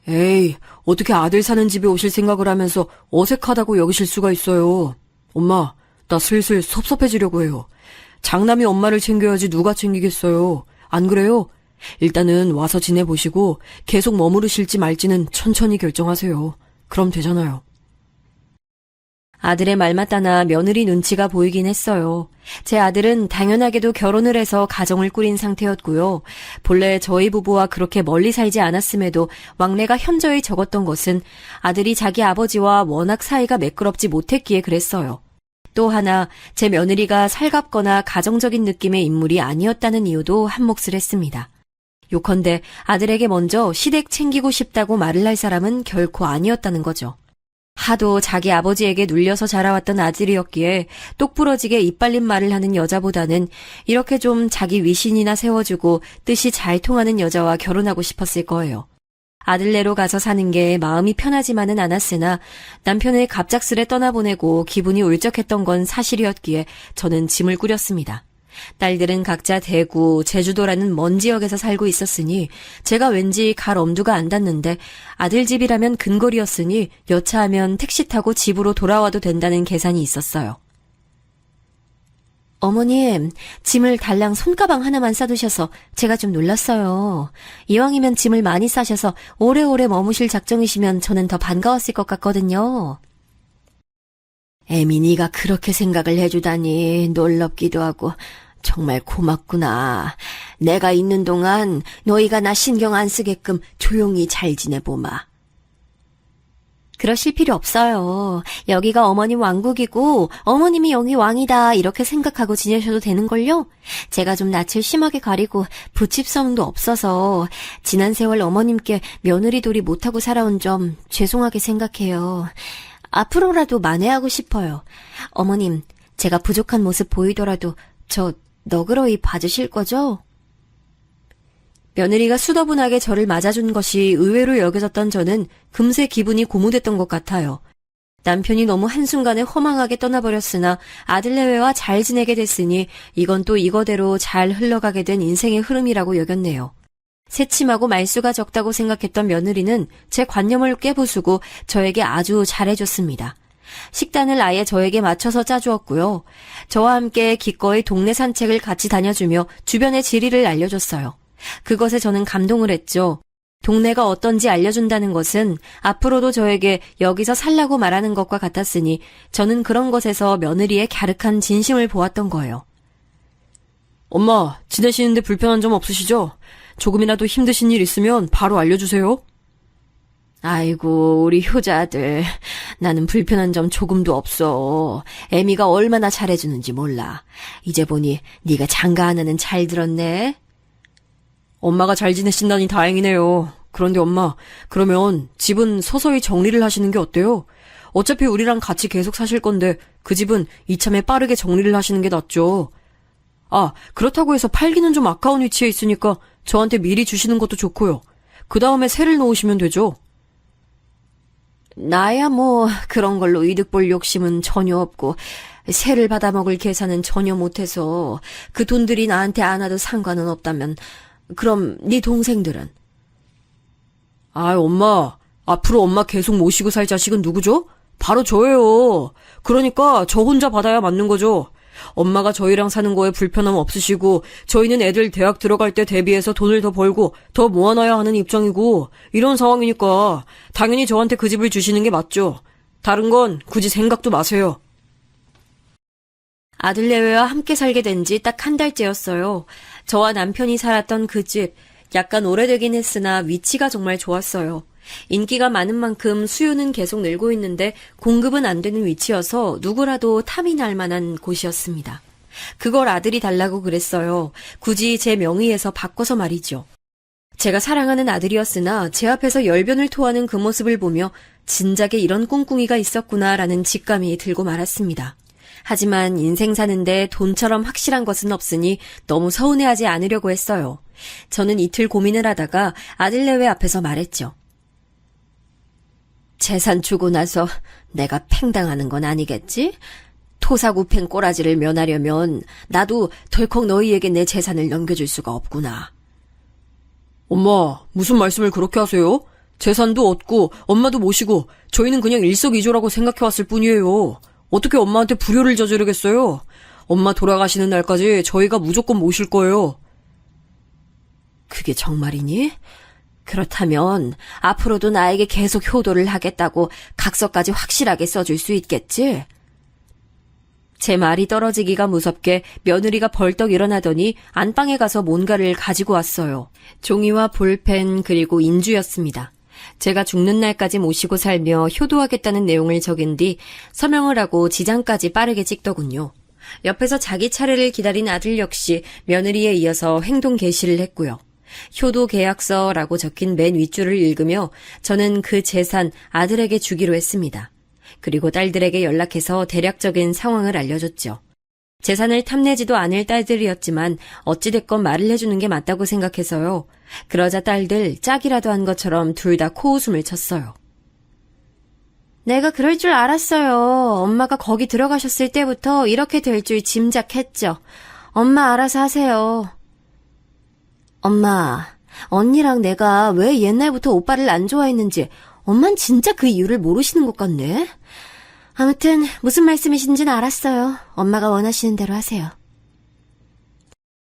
에이, 어떻게 아들 사는 집에 오실 생각을 하면서 어색하다고 여기실 수가 있어요. 엄마, 나 슬슬 섭섭해지려고 해요. 장남이 엄마를 챙겨야지 누가 챙기겠어요. 안 그래요? 일단은 와서 지내보시고 계속 머무르실지 말지는 천천히 결정하세요. 그럼 되잖아요. 아들의 말 맞다나 며느리 눈치가 보이긴 했어요. 제 아들은 당연하게도 결혼을 해서 가정을 꾸린 상태였고요. 본래 저희 부부와 그렇게 멀리 살지 않았음에도 왕래가 현저히 적었던 것은 아들이 자기 아버지와 워낙 사이가 매끄럽지 못했기에 그랬어요. 또 하나 제 며느리가 살갑거나 가정적인 느낌의 인물이 아니었다는 이유도 한몫을 했습니다. 요컨대 아들에게 먼저 시댁 챙기고 싶다고 말을 할 사람은 결코 아니었다는 거죠. 하도 자기 아버지에게 눌려서 자라왔던 아들이었기에 똑부러지게 이빨린 말을 하는 여자보다는 이렇게 좀 자기 위신이나 세워주고 뜻이 잘 통하는 여자와 결혼하고 싶었을 거예요. 아들네로 가서 사는 게 마음이 편하지만은 않았으나 남편을 갑작스레 떠나보내고 기분이 울적했던 건 사실이었기에 저는 짐을 꾸렸습니다. 딸들은 각자 대구, 제주도라는 먼 지역에서 살고 있었으니 제가 왠지 갈 엄두가 안 닿는데 아들 집이라면 근거리였으니 여차하면 택시 타고 집으로 돌아와도 된다는 계산이 있었어요. 어머님, 짐을 달랑 손가방 하나만 싸두셔서 제가 좀 놀랐어요. 이왕이면 짐을 많이 싸셔서 오래오래 머무실 작정이시면 저는 더 반가웠을 것 같거든요. 애민이가 그렇게 생각을 해주다니 놀랍기도 하고 정말 고맙구나. 내가 있는 동안 너희가 나 신경 안 쓰게끔 조용히 잘 지내보마. 그러실 필요 없어요. 여기가 어머님 왕국이고 어머님이 여기 왕이다 이렇게 생각하고 지내셔도 되는걸요? 제가 좀 낯을 심하게 가리고 부칩성도 없어서 지난 세월 어머님께 며느리 도리 못하고 살아온 점 죄송하게 생각해요. 앞으로라도 만회하고 싶어요. 어머님, 제가 부족한 모습 보이더라도 저 너그러이 봐주실 거죠? 며느리가 수더분하게 저를 맞아준 것이 의외로 여겨졌던 저는 금세 기분이 고무됐던 것 같아요. 남편이 너무 한순간에 허망하게 떠나버렸으나 아들내외와 잘 지내게 됐으니 이건 또 이거대로 잘 흘러가게 된 인생의 흐름이라고 여겼네요. 새침하고 말수가 적다고 생각했던 며느리는 제 관념을 깨부수고 저에게 아주 잘해줬습니다. 식단을 아예 저에게 맞춰서 짜주었고요. 저와 함께 기꺼이 동네 산책을 같이 다녀주며 주변의 지리를 알려줬어요. 그것에 저는 감동을 했죠. 동네가 어떤지 알려준다는 것은 앞으로도 저에게 여기서 살라고 말하는 것과 같았으니 저는 그런 것에서 며느리의 갸륵한 진심을 보았던 거예요. 엄마, 지내시는데 불편한 점 없으시죠? 조금이라도 힘드신 일 있으면 바로 알려주세요. 아이고, 우리 효자들. 나는 불편한 점 조금도 없어. 애미가 얼마나 잘해주는지 몰라. 이제 보니 네가 장가 하나는 잘 들었네. 엄마가 잘 지내신다니 다행이네요. 그런데 엄마, 그러면 집은 서서히 정리를 하시는 게 어때요? 어차피 우리랑 같이 계속 사실 건데 그 집은 이참에 빠르게 정리를 하시는 게 낫죠. 아, 그렇다고 해서 팔기는 좀 아까운 위치에 있으니까 저한테 미리 주시는 것도 좋고요. 그 다음에 새를 놓으시면 되죠. 나야 뭐 그런 걸로 이득 볼 욕심은 전혀 없고 새를 받아먹을 계산은 전혀 못해서 그 돈들이 나한테 안 와도 상관은 없다면 그럼 네 동생들은? 아, 엄마, 앞으로 엄마 계속 모시고 살 자식은 누구죠? 바로 저예요. 그러니까 저 혼자 받아야 맞는 거죠. 엄마가 저희랑 사는 거에 불편함 없으시고 저희는 애들 대학 들어갈 때 대비해서 돈을 더 벌고 더 모아놔야 하는 입장이고 이런 상황이니까 당연히 저한테 그 집을 주시는 게 맞죠. 다른 건 굳이 생각도 마세요. 아들내외와 함께 살게 된 지 딱 한 달째였어요. 저와 남편이 살았던 그 집, 약간 오래되긴 했으나 위치가 정말 좋았어요. 인기가 많은 만큼 수요는 계속 늘고 있는데 공급은 안 되는 위치여서 누구라도 탐이 날 만한 곳이었습니다. 그걸 아들이 달라고 그랬어요. 굳이 제 명의에서 바꿔서 말이죠. 제가 사랑하는 아들이었으나 제 앞에서 열변을 토하는 그 모습을 보며 진작에 이런 꿍꿍이가 있었구나라는 직감이 들고 말았습니다. 하지만 인생 사는데 돈처럼 확실한 것은 없으니 너무 서운해하지 않으려고 했어요. 저는 이틀 고민을 하다가 아들내외 앞에서 말했죠. 재산 주고 나서 내가 팽당하는 건 아니겠지? 토사구팽 꼬라지를 면하려면 나도 덜컥 너희에게 내 재산을 넘겨줄 수가 없구나. 엄마, 무슨 말씀을 그렇게 하세요? 재산도 얻고 엄마도 모시고 저희는 그냥 일석이조라고 생각해왔을 뿐이에요. 어떻게 엄마한테 불효를 저지르겠어요? 엄마 돌아가시는 날까지 저희가 무조건 모실 거예요. 그게 정말이니? 그렇다면 앞으로도 나에게 계속 효도를 하겠다고 각서까지 확실하게 써줄 수 있겠지? 제 말이 떨어지기가 무섭게 며느리가 벌떡 일어나더니 안방에 가서 뭔가를 가지고 왔어요. 종이와 볼펜 그리고 인주였습니다. 제가 죽는 날까지 모시고 살며 효도하겠다는 내용을 적은 뒤 서명을 하고 지장까지 빠르게 찍더군요. 옆에서 자기 차례를 기다린 아들 역시 며느리에 이어서 행동 개시를 했고요. 효도 계약서라고 적힌 맨 윗줄을 읽으며 저는 그 재산 아들에게 주기로 했습니다. 그리고 딸들에게 연락해서 대략적인 상황을 알려줬죠. 재산을 탐내지도 않을 딸들이었지만 어찌됐건 말을 해주는 게 맞다고 생각해서요. 그러자 딸들 짝이라도 한 것처럼 둘 다 코웃음을 쳤어요. 내가 그럴 줄 알았어요. 엄마가 거기 들어가셨을 때부터 이렇게 될 줄 짐작했죠. 엄마 알아서 하세요. 엄마, 언니랑 내가 왜 옛날부터 오빠를 안 좋아했는지 엄만 진짜 그 이유를 모르시는 것 같네. 아무튼 무슨 말씀이신지는 알았어요. 엄마가 원하시는 대로 하세요.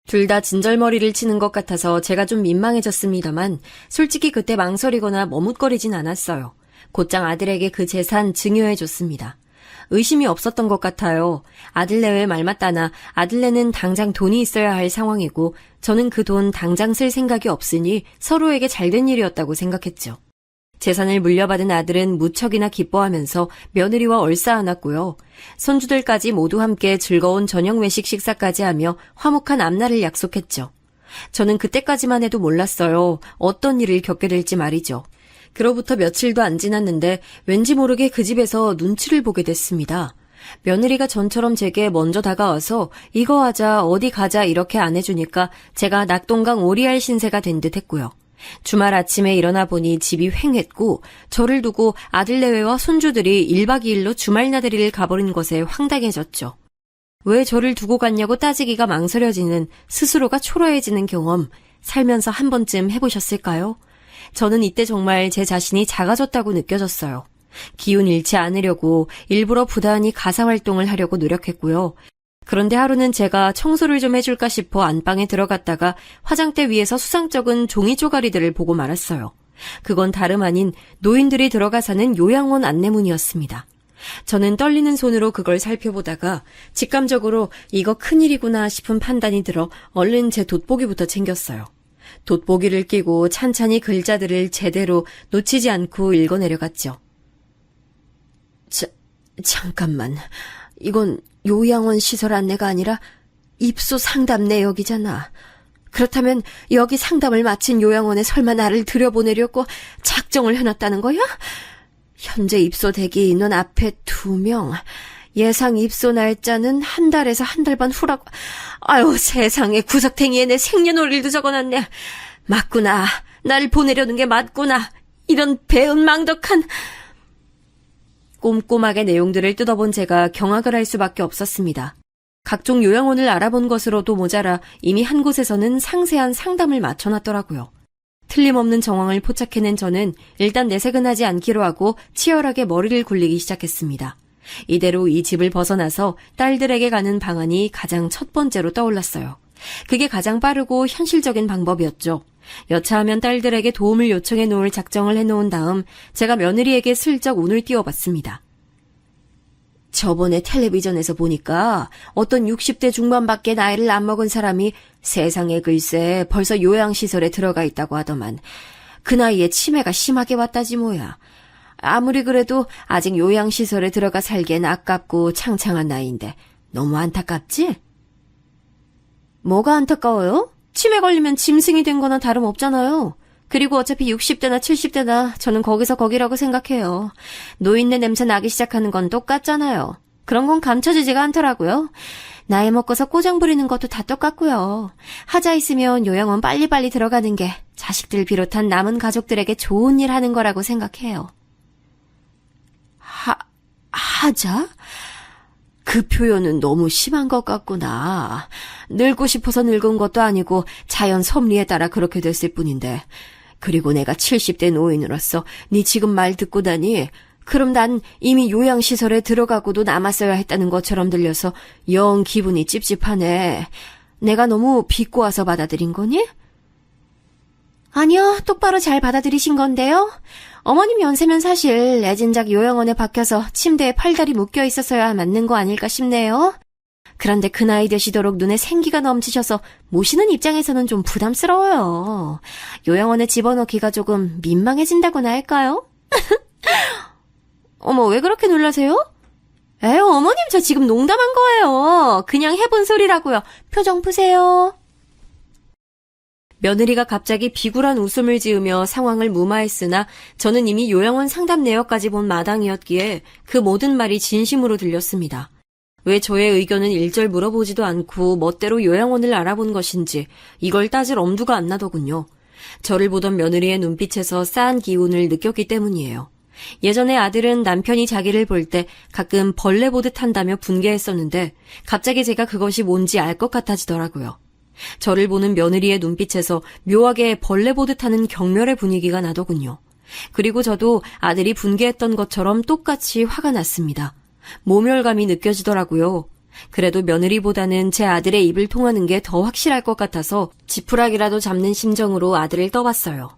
둘 다 진절머리를 치는 것 같아서 제가 좀 민망해졌습니다만 솔직히 그때 망설이거나 머뭇거리진 않았어요. 곧장 아들에게 그 재산 증여해줬습니다. 의심이 없었던 것 같아요. 아들내외 말 맞다나 아들내는 당장 돈이 있어야 할 상황이고 저는 그 돈 당장 쓸 생각이 없으니 서로에게 잘된 일이었다고 생각했죠. 재산을 물려받은 아들은 무척이나 기뻐하면서 며느리와 얼싸안았고요. 손주들까지 모두 함께 즐거운 저녁 외식 식사까지 하며 화목한 앞날을 약속했죠. 저는 그때까지만 해도 몰랐어요. 어떤 일을 겪게 될지 말이죠. 그로부터 며칠도 안 지났는데 왠지 모르게 그 집에서 눈치를 보게 됐습니다. 며느리가 전처럼 제게 먼저 다가와서 이거 하자 어디 가자 이렇게 안 해주니까 제가 낙동강 오리알 신세가 된 듯 했고요. 주말 아침에 일어나 보니 집이 휑했고 저를 두고 아들내외와 손주들이 1박 2일로 주말 나들이를 가버린 것에 황당해졌죠. 왜 저를 두고 갔냐고 따지기가 망설여지는 스스로가 초라해지는 경험 살면서 한 번쯤 해보셨을까요? 저는 이때 정말 제 자신이 작아졌다고 느껴졌어요. 기운 잃지 않으려고 일부러 부단히 가사활동을 하려고 노력했고요. 그런데 하루는 제가 청소를 좀 해줄까 싶어 안방에 들어갔다가 화장대 위에서 수상쩍은 종이 쪼가리들을 보고 말았어요. 그건 다름 아닌 노인들이 들어가 사는 요양원 안내문이었습니다. 저는 떨리는 손으로 그걸 살펴보다가 직감적으로 이거 큰일이구나 싶은 판단이 들어 얼른 제 돋보기부터 챙겼어요. 돋보기를 끼고 찬찬히 글자들을 제대로 놓치지 않고 읽어내려갔죠. 잠깐만. 이건 요양원 시설 안내가 아니라 입소 상담 내역이잖아. 그렇다면 여기 상담을 마친 요양원에 설마 나를 들여보내려고 작정을 해놨다는 거야? 현재 입소 대기 인원 앞에 2명. 예상 입소 날짜는 1달에서 1달 반 후라고. 아유 세상에 구석탱이에 내 생년월일도 적어놨네. 맞구나. 나를 보내려는 게 맞구나. 이런 배은망덕한... 꼼꼼하게 내용들을 뜯어본 제가 경악을 할 수밖에 없었습니다. 각종 요양원을 알아본 것으로도 모자라 이미 한 곳에서는 상세한 상담을 맞춰놨더라고요. 틀림없는 정황을 포착해낸 저는 일단 내색은 하지 않기로 하고 치열하게 머리를 굴리기 시작했습니다. 이대로 이 집을 벗어나서 딸들에게 가는 방안이 가장 첫 번째로 떠올랐어요. 그게 가장 빠르고 현실적인 방법이었죠. 여차하면 딸들에게 도움을 요청해 놓을 작정을 해놓은 다음 제가 며느리에게 슬쩍 운을 띄워봤습니다. 저번에 텔레비전에서 보니까 어떤 60대 중반밖에 나이를 안 먹은 사람이 세상에 글쎄 벌써 요양시설에 들어가 있다고 하더만 그 나이에 치매가 심하게 왔다지 뭐야. 아무리 그래도 아직 요양시설에 들어가 살기엔 아깝고 창창한 나이인데 너무 안타깝지? 뭐가 안타까워요? 치매 걸리면 짐승이 된 거나 다름없잖아요. 그리고 어차피 60대나 70대나 저는 거기서 거기라고 생각해요. 노인네 냄새 나기 시작하는 건 똑같잖아요. 그런 건 감춰지지가 않더라고요. 나이 먹고서 꼬장 부리는 것도 다 똑같고요. 하자 있으면 요양원 빨리빨리 들어가는 게 자식들 비롯한 남은 가족들에게 좋은 일 하는 거라고 생각해요. 하자? 그 표현은 너무 심한 것 같구나. 늙고 싶어서 늙은 것도 아니고 자연 섭리에 따라 그렇게 됐을 뿐인데. 그리고 내가 70대 노인으로서 네 지금 말 듣고 다니 그럼 난 이미 요양시설에 들어가고도 남았어야 했다는 것처럼 들려서 영 기분이 찝찝하네. 내가 너무 비꼬아서 받아들인 거니? 아니요, 똑바로 잘 받아들이신 건데요. 어머님 연세면 사실 애진작 요양원에 박혀서 침대에 팔다리 묶여 있었어야 맞는 거 아닐까 싶네요. 그런데 그 나이 되시도록 눈에 생기가 넘치셔서 모시는 입장에서는 좀 부담스러워요. 요양원에 집어넣기가 조금 민망해진다고나 할까요? 어머, 왜 그렇게 놀라세요? 에휴, 어머님 저 지금 농담한 거예요. 그냥 해본 소리라고요. 표정 푸세요. 며느리가 갑자기 비굴한 웃음을 지으며 상황을 무마했으나 저는 이미 요양원 상담 내역까지 본 마당이었기에 그 모든 말이 진심으로 들렸습니다. 왜 저의 의견은 일절 물어보지도 않고 멋대로 요양원을 알아본 것인지 이걸 따질 엄두가 안 나더군요. 저를 보던 며느리의 눈빛에서 싸한 기운을 느꼈기 때문이에요. 예전에 아들은 남편이 자기를 볼 때 가끔 벌레 보듯 한다며 분개했었는데 갑자기 제가 그것이 뭔지 알 것 같아지더라고요. 저를 보는 며느리의 눈빛에서 묘하게 벌레 보듯 하는 경멸의 분위기가 나더군요. 그리고 저도 아들이 분개했던 것처럼 똑같이 화가 났습니다. 모멸감이 느껴지더라고요. 그래도 며느리보다는 제 아들의 입을 통하는 게 더 확실할 것 같아서 지푸라기라도 잡는 심정으로 아들을 떠봤어요.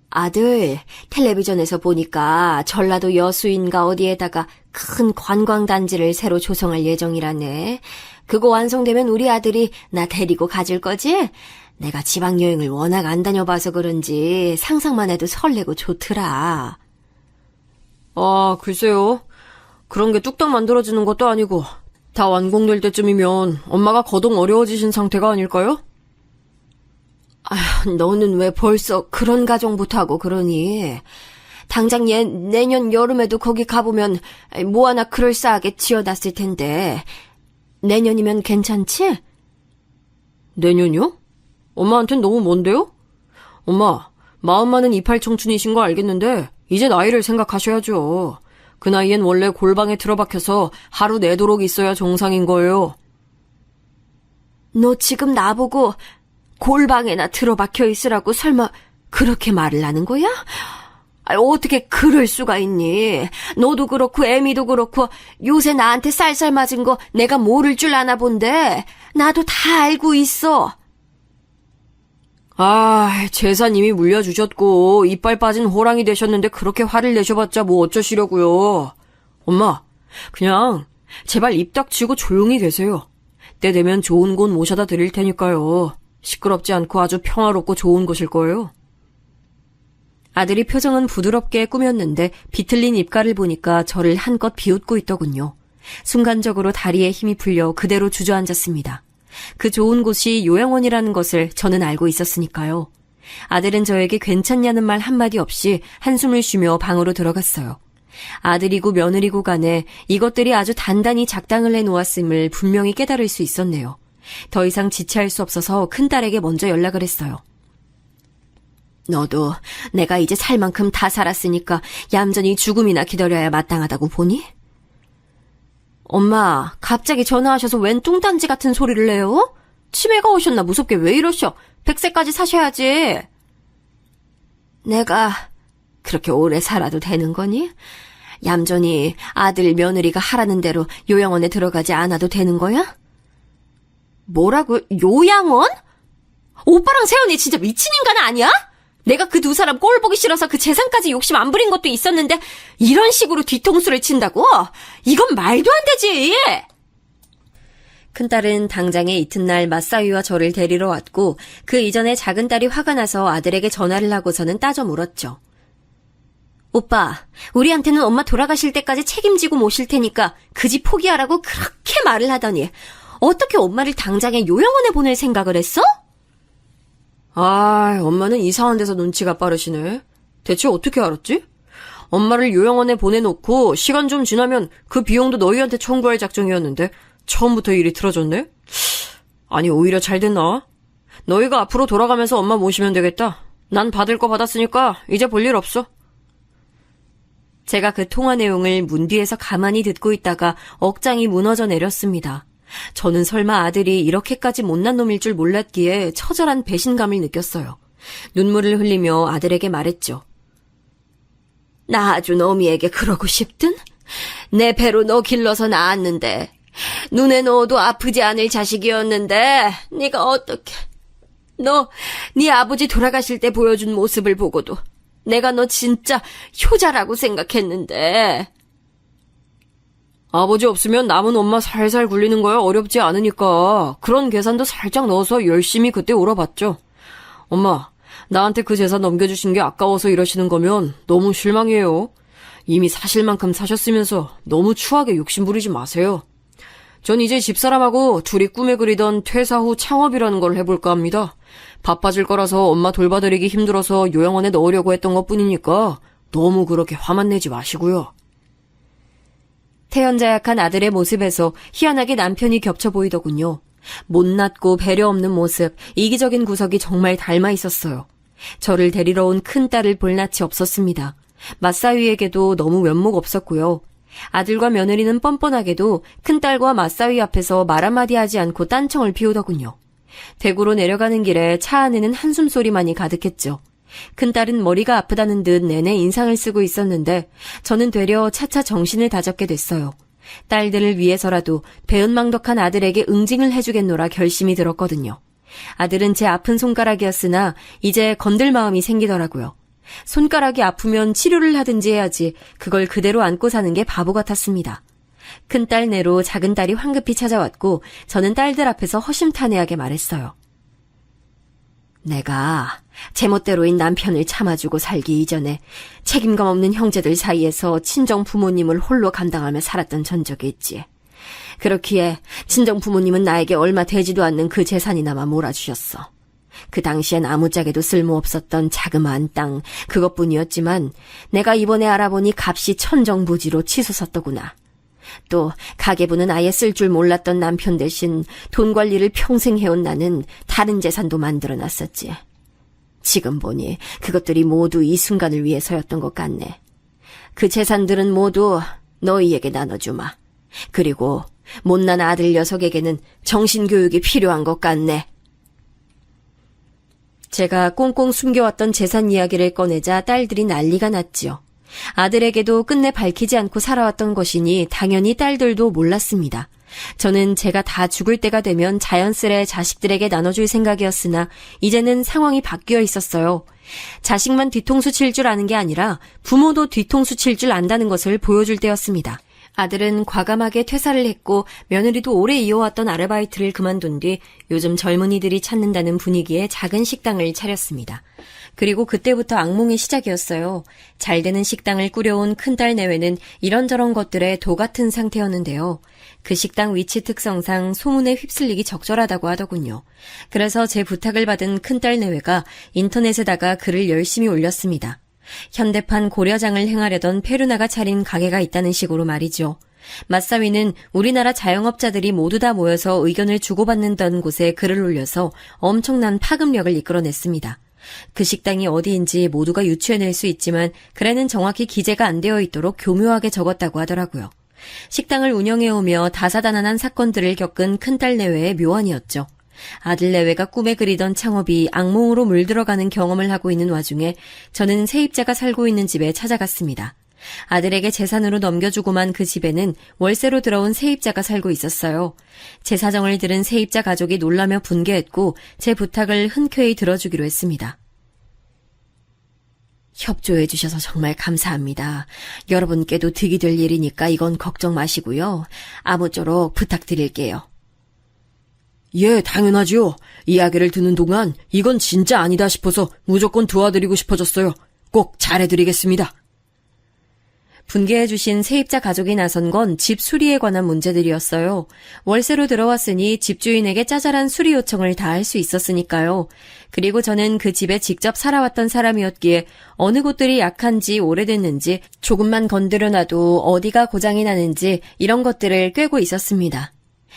아들, 텔레비전에서 보니까 전라도 여수인가 어디에다가 큰 관광단지를 새로 조성할 예정이라네. 그거 완성되면 우리 아들이 나 데리고 가줄 거지? 내가 지방여행을 워낙 안 다녀봐서 그런지 상상만 해도 설레고 좋더라. 아, 글쎄요. 그런 게 뚝딱 만들어지는 것도 아니고 다 완공될 때쯤이면 엄마가 거동 어려워지신 상태가 아닐까요? 아휴, 너는 왜 벌써 그런 가정부터 하고 그러니? 당장 내년 여름에도 거기 가보면 뭐 하나 그럴싸하게 지어놨을 텐데 내년이면 괜찮지? 내년이요? 엄마한텐 너무 먼데요? 엄마, 마음 많은 이팔 청춘이신 거 알겠는데 이제 나이를 생각하셔야죠. 그 나이엔 원래 골방에 틀어박혀서 하루 내도록 있어야 정상인 거예요. 너 지금 나보고 골방에나 틀어박혀 있으라고 설마 그렇게 말을 하는 거야? 어떻게 그럴 수가 있니? 너도 그렇고 애미도 그렇고 요새 나한테 쌀쌀 맞은 거 내가 모를 줄 아나 본데 나도 다 알고 있어. 아, 재산 이미 물려주셨고 이빨 빠진 호랑이 되셨는데 그렇게 화를 내셔봤자 뭐 어쩌시려고요. 엄마, 그냥 제발 입 닥치고 조용히 계세요. 때 되면 좋은 곳 모셔다 드릴 테니까요. 시끄럽지 않고 아주 평화롭고 좋은 곳일 거예요. 아들이 표정은 부드럽게 꾸몄는데 비틀린 입가를 보니까 저를 한껏 비웃고 있더군요. 순간적으로 다리에 힘이 풀려 그대로 주저앉았습니다. 그 좋은 곳이 요양원이라는 것을 저는 알고 있었으니까요. 아들은 저에게 괜찮냐는 말 한마디 없이 한숨을 쉬며 방으로 들어갔어요. 아들이고 며느리고 간에 이것들이 아주 단단히 작당을 해놓았음을 분명히 깨달을 수 있었네요. 더 이상 지체할 수 없어서 큰딸에게 먼저 연락을 했어요. 너도 내가 이제 살 만큼 다 살았으니까 얌전히 죽음이나 기다려야 마땅하다고 보니? 엄마, 갑자기 전화하셔서 웬 뚱딴지 같은 소리를 내요? 치매가 오셨나 무섭게 왜 이러셔? 100세까지 사셔야지. 내가 그렇게 오래 살아도 되는 거니? 얌전히 아들 며느리가 하라는 대로 요양원에 들어가지 않아도 되는 거야? 뭐라고? 요양원? 오빠랑 세연이 진짜 미친 인간 아니야? 내가 그 두 사람 꼴 보기 싫어서 그 재산까지 욕심 안 부린 것도 있었는데 이런 식으로 뒤통수를 친다고? 이건 말도 안 되지. 큰딸은 당장에 이튿날 맞사위와 저를 데리러 왔고 그 이전에 작은딸이 화가 나서 아들에게 전화를 하고서는 따져 물었죠. 오빠, 우리한테는 엄마 돌아가실 때까지 책임지고 모실 테니까 그 집 포기하라고 그렇게 말을 하더니 어떻게 엄마를 당장에 요양원에 보낼 생각을 했어? 아, 엄마는 이상한 데서 눈치가 빠르시네. 대체 어떻게 알았지? 엄마를 요양원에 보내놓고 시간 좀 지나면 그 비용도 너희한테 청구할 작정이었는데 처음부터 일이 틀어졌네? 아니, 오히려 잘 됐나? 너희가 앞으로 돌아가면서 엄마 모시면 되겠다. 난 받을 거 받았으니까 이제 볼 일 없어. 제가 그 통화 내용을 문 뒤에서 가만히 듣고 있다가 억장이 무너져 내렸습니다. 저는 설마 아들이 이렇게까지 못난 놈일 줄 몰랐기에 처절한 배신감을 느꼈어요. 눈물을 흘리며 아들에게 말했죠. 나 아주 너미에게 그러고 싶든? 내 배로 너 길러서 낳았는데 눈에 넣어도 아프지 않을 자식이었는데 네가 어떻게... 너 네 아버지 돌아가실 때 보여준 모습을 보고도 내가 너 진짜 효자라고 생각했는데. 아버지 없으면 남은 엄마 살살 굴리는 거야 어렵지 않으니까 그런 계산도 살짝 넣어서 열심히 그때 울어봤죠. 엄마, 나한테 그 재산 넘겨주신 게 아까워서 이러시는 거면 너무 실망이에요. 이미 사실만큼 사셨으면서 너무 추하게 욕심 부리지 마세요. 전 이제 집사람하고 둘이 꿈에 그리던 퇴사 후 창업이라는 걸 해볼까 합니다. 바빠질 거라서 엄마 돌봐드리기 힘들어서 요양원에 넣으려고 했던 것뿐이니까 너무 그렇게 화만 내지 마시고요. 태연자약한 아들의 모습에서 희한하게 남편이 겹쳐 보이더군요. 못났고 배려 없는 모습, 이기적인 구석이 정말 닮아 있었어요. 저를 데리러 온 큰딸을 볼 낯이 없었습니다. 맞사위에게도 너무 면목 없었고요. 아들과 며느리는 뻔뻔하게도 큰딸과 맞사위 앞에서 말 한마디 하지 않고 딴청을 피우더군요. 대구로 내려가는 길에 차 안에는 한숨소리만이 가득했죠. 큰딸은 머리가 아프다는 듯 내내 인상을 쓰고 있었는데 저는 되려 차차 정신을 다잡게 됐어요. 딸들을 위해서라도 배은망덕한 아들에게 응징을 해주겠노라 결심이 들었거든요. 아들은 제 아픈 손가락이었으나 이제 건들 마음이 생기더라고요. 손가락이 아프면 치료를 하든지 해야지 그걸 그대로 안고 사는 게 바보 같았습니다. 큰딸 내로 작은딸이 황급히 찾아왔고 저는 딸들 앞에서 허심탄회하게 말했어요. 내가 제멋대로인 남편을 참아주고 살기 이전에 책임감 없는 형제들 사이에서 친정 부모님을 홀로 감당하며 살았던 전적이 있지. 그렇기에 친정 부모님은 나에게 얼마 되지도 않는 그 재산이나마 몰아주셨어. 그 당시엔 아무짝에도 쓸모없었던 자그마한 땅 그것뿐이었지만 내가 이번에 알아보니 값이 천정부지로 치솟았더구나. 또 가계부는 아예 쓸 줄 몰랐던 남편 대신 돈 관리를 평생 해온 나는 다른 재산도 만들어놨었지. 지금 보니 그것들이 모두 이 순간을 위해서였던 것 같네. 그 재산들은 모두 너희에게 나눠주마. 그리고 못난 아들 녀석에게는 정신교육이 필요한 것 같네. 제가 꽁꽁 숨겨왔던 재산 이야기를 꺼내자 딸들이 난리가 났지요. 아들에게도 끝내 밝히지 않고 살아왔던 것이니 당연히 딸들도 몰랐습니다. 저는 제가 다 죽을 때가 되면 자연스레 자식들에게 나눠줄 생각이었으나 이제는 상황이 바뀌어 있었어요. 자식만 뒤통수 칠 줄 아는 게 아니라 부모도 뒤통수 칠 줄 안다는 것을 보여줄 때였습니다. 아들은 과감하게 퇴사를 했고 며느리도 오래 이어왔던 아르바이트를 그만둔 뒤 요즘 젊은이들이 찾는다는 분위기의 작은 식당을 차렸습니다. 그리고 그때부터 악몽의 시작이었어요. 잘 되는 식당을 꾸려온 큰딸 내외는 이런저런 것들에 도 같은 상태였는데요. 그 식당 위치 특성상 소문에 휩쓸리기 적절하다고 하더군요. 그래서 제 부탁을 받은 큰딸 내외가 인터넷에다가 글을 열심히 올렸습니다. 현대판 고려장을 행하려던 페루나가 차린 가게가 있다는 식으로 말이죠. 맞사위는 우리나라 자영업자들이 모두 다 모여서 의견을 주고받는다는 곳에 글을 올려서 엄청난 파급력을 이끌어냈습니다. 그 식당이 어디인지 모두가 유추해낼 수 있지만 글에는 정확히 기재가 안 되어 있도록 교묘하게 적었다고 하더라고요. 식당을 운영해오며 다사다난한 사건들을 겪은 큰딸 내외의 묘안이었죠. 아들 내외가 꿈에 그리던 창업이 악몽으로 물들어가는 경험을 하고 있는 와중에 저는 세입자가 살고 있는 집에 찾아갔습니다. 아들에게 재산으로 넘겨주고만 그 집에는 월세로 들어온 세입자가 살고 있었어요. 제 사정을 들은 세입자 가족이 놀라며 분개했고 제 부탁을 흔쾌히 들어주기로 했습니다. 협조해 주셔서 정말 감사합니다. 여러분께도 득이 될 일이니까 이건 걱정 마시고요. 아무쪼록 부탁드릴게요. 예, 당연하지요. 이야기를 듣는 동안 이건 진짜 아니다 싶어서 무조건 도와드리고 싶어졌어요. 꼭 잘해드리겠습니다. 분개해 주신 세입자 가족이 나선 건 집 수리에 관한 문제들이었어요. 월세로 들어왔으니 집주인에게 짜잘한 수리 요청을 다 할 수 있었으니까요. 그리고 저는 그 집에 직접 살아왔던 사람이었기에 어느 곳들이 약한지 오래됐는지 조금만 건드려놔도 어디가 고장이 나는지 이런 것들을 꿰고 있었습니다.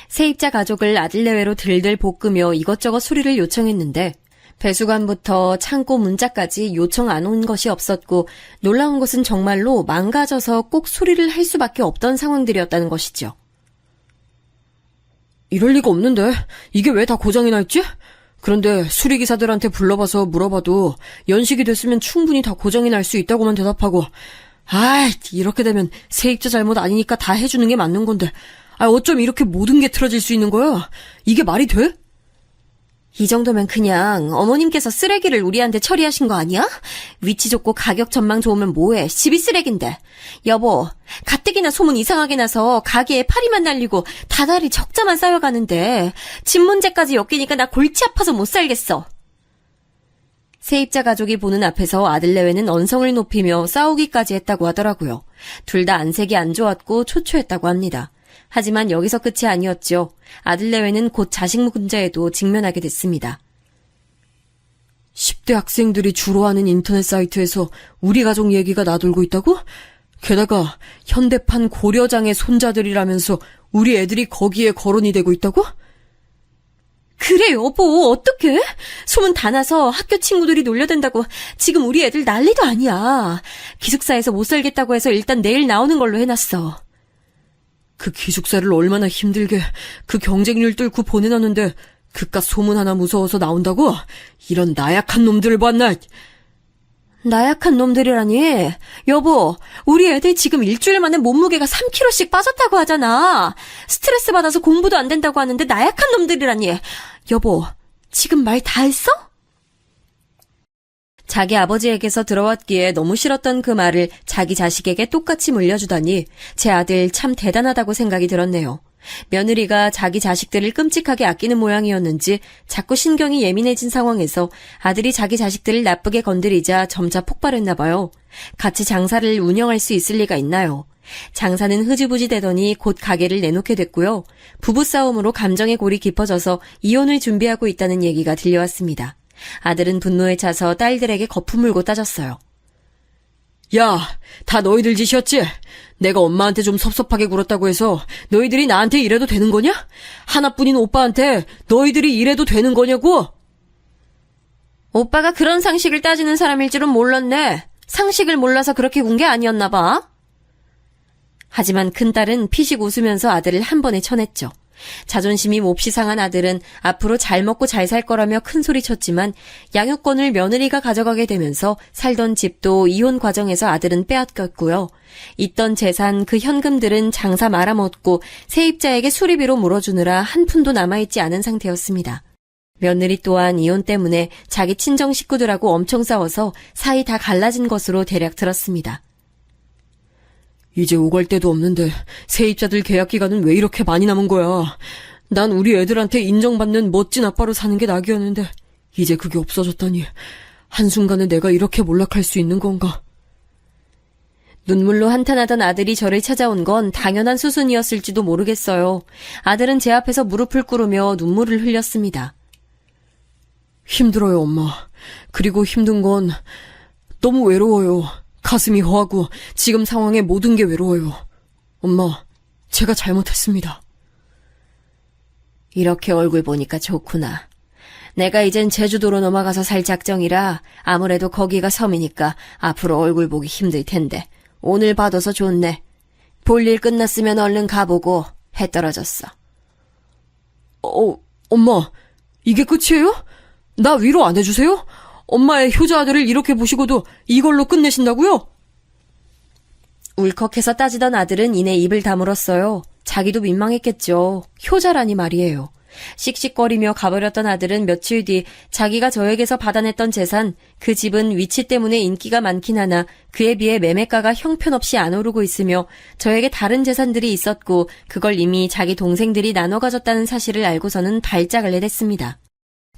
세입자 가족을 아들 내외로 들들 볶으며 이것저것 수리를 요청했는데 배수관부터 창고 문짝까지 요청 안 온 것이 없었고 놀라운 것은 정말로 망가져서 꼭 수리를 할 수밖에 없던 상황들이었다는 것이죠. 이럴 리가 없는데 이게 왜 다 고장이 나 있지? 그런데 수리기사들한테 불러봐서 물어봐도 연식이 됐으면 충분히 다 고장이 날 수 있다고만 대답하고 이렇게 되면 세입자 잘못 아니니까 다 해주는 게 맞는 건데 어쩜 이렇게 모든 게 틀어질 수 있는 거야? 이게 말이 돼? 이 정도면 그냥 어머님께서 쓰레기를 우리한테 처리하신 거 아니야? 위치 좋고 가격 전망 좋으면 뭐해? 집이 쓰레기인데. 여보, 가뜩이나 소문 이상하게 나서 가게에 파리만 날리고 다달이 적자만 쌓여가는데 집 문제까지 엮이니까 나 골치 아파서 못 살겠어. 세입자 가족이 보는 앞에서 아들 내외는 언성을 높이며 싸우기까지 했다고 하더라고요. 둘 다 안색이 안 좋았고 초조했다고 합니다. 하지만 여기서 끝이 아니었죠. 아들 내외는 곧 자식 문제에도 직면하게 됐습니다. 10대 학생들이 주로 하는 인터넷 사이트에서 우리 가족 얘기가 나돌고 있다고? 게다가 현대판 고려장의 손자들이라면서 우리 애들이 거기에 거론이 되고 있다고? 그래 여보, 어떡해? 소문 다 나서 학교 친구들이 놀려댄다고 지금 우리 애들 난리도 아니야. 기숙사에서 못 살겠다고 해서 일단 내일 나오는 걸로 해놨어. 그 기숙사를 얼마나 힘들게 그 경쟁률 뚫고 보내놨는데 그깟 소문 하나 무서워서 나온다고? 이런 나약한 놈들을 봤나? 나약한 놈들이라니? 여보, 우리 애들 지금 일주일 만에 몸무게가 3kg씩 빠졌다고 하잖아. 스트레스 받아서 공부도 안 된다고 하는데 나약한 놈들이라니. 여보, 지금 말 다 했어? 자기 아버지에게서 들어왔기에 너무 싫었던 그 말을 자기 자식에게 똑같이 물려주다니 제 아들 참 대단하다고 생각이 들었네요. 며느리가 자기 자식들을 끔찍하게 아끼는 모양이었는지 자꾸 신경이 예민해진 상황에서 아들이 자기 자식들을 나쁘게 건드리자 점차 폭발했나 봐요. 같이 장사를 운영할 수 있을 리가 있나요? 장사는 흐지부지 되더니 곧 가게를 내놓게 됐고요. 부부싸움으로 감정의 골이 깊어져서 이혼을 준비하고 있다는 얘기가 들려왔습니다. 아들은 분노에 차서 딸들에게 거품 물고 따졌어요. 야, 다 너희들 짓이었지? 내가 엄마한테 좀 섭섭하게 굴었다고 해서 너희들이 나한테 이래도 되는 거냐? 하나뿐인 오빠한테 너희들이 이래도 되는 거냐고? 오빠가 그런 상식을 따지는 사람일 줄은 몰랐네. 상식을 몰라서 그렇게 군 게 아니었나 봐. 하지만 큰딸은 피식 웃으면서 아들을 한 번에 쳐냈죠. 자존심이 몹시 상한 아들은 앞으로 잘 먹고 잘 살 거라며 큰소리쳤지만 양육권을 며느리가 가져가게 되면서 살던 집도 이혼 과정에서 아들은 빼앗겼고요. 있던 재산 그 현금들은 장사 말아먹고 세입자에게 수리비로 물어주느라 한 푼도 남아있지 않은 상태였습니다. 며느리 또한 이혼 때문에 자기 친정 식구들하고 엄청 싸워서 사이 다 갈라진 것으로 대략 들었습니다. 이제 오갈 데도 없는데 세입자들 계약 기간은 왜 이렇게 많이 남은 거야? 난 우리 애들한테 인정받는 멋진 아빠로 사는 게 낙이었는데 이제 그게 없어졌다니 한순간에 내가 이렇게 몰락할 수 있는 건가? 눈물로 한탄하던 아들이 저를 찾아온 건 당연한 수순이었을지도 모르겠어요. 아들은 제 앞에서 무릎을 꿇으며 눈물을 흘렸습니다. 힘들어요, 엄마. 그리고 힘든 건 너무 외로워요. 가슴이 허하고 지금 상황에 모든 게 외로워요. 엄마, 제가 잘못했습니다. 이렇게 얼굴 보니까 좋구나. 내가 이젠 제주도로 넘어가서 살 작정이라 아무래도 거기가 섬이니까 앞으로 얼굴 보기 힘들 텐데 오늘 봐둬서 좋네. 볼일 끝났으면 얼른 가보고 해 떨어졌어. 엄마, 이게 끝이에요? 나 위로 안 해주세요? 엄마의 효자 아들을 이렇게 보시고도 이걸로 끝내신다고요? 울컥해서 따지던 아들은 이내 입을 다물었어요. 자기도 민망했겠죠. 효자라니 말이에요. 씩씩거리며 가버렸던 아들은 며칠 뒤 자기가 저에게서 받아냈던 재산, 그 집은 위치 때문에 인기가 많긴 하나 그에 비해 매매가가 형편없이 안 오르고 있으며 저에게 다른 재산들이 있었고 그걸 이미 자기 동생들이 나눠 가졌다는 사실을 알고서는 발작을 내댔습니다.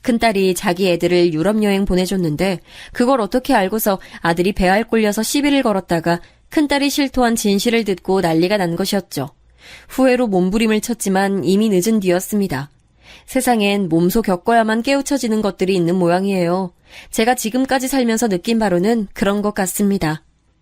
큰딸이 자기 애들을 유럽 여행 보내줬는데 그걸 어떻게 알고서 아들이 배알 꼴려서 시비를 걸었다가 큰딸이 실토한 진실을 듣고 난리가 난 것이었죠. 후회로 몸부림을 쳤지만 이미 늦은 뒤였습니다. 세상엔 몸소 겪어야만 깨우쳐지는 것들이 있는 모양이에요. 제가 지금까지 살면서 느낀 바로는 그런 것 같습니다.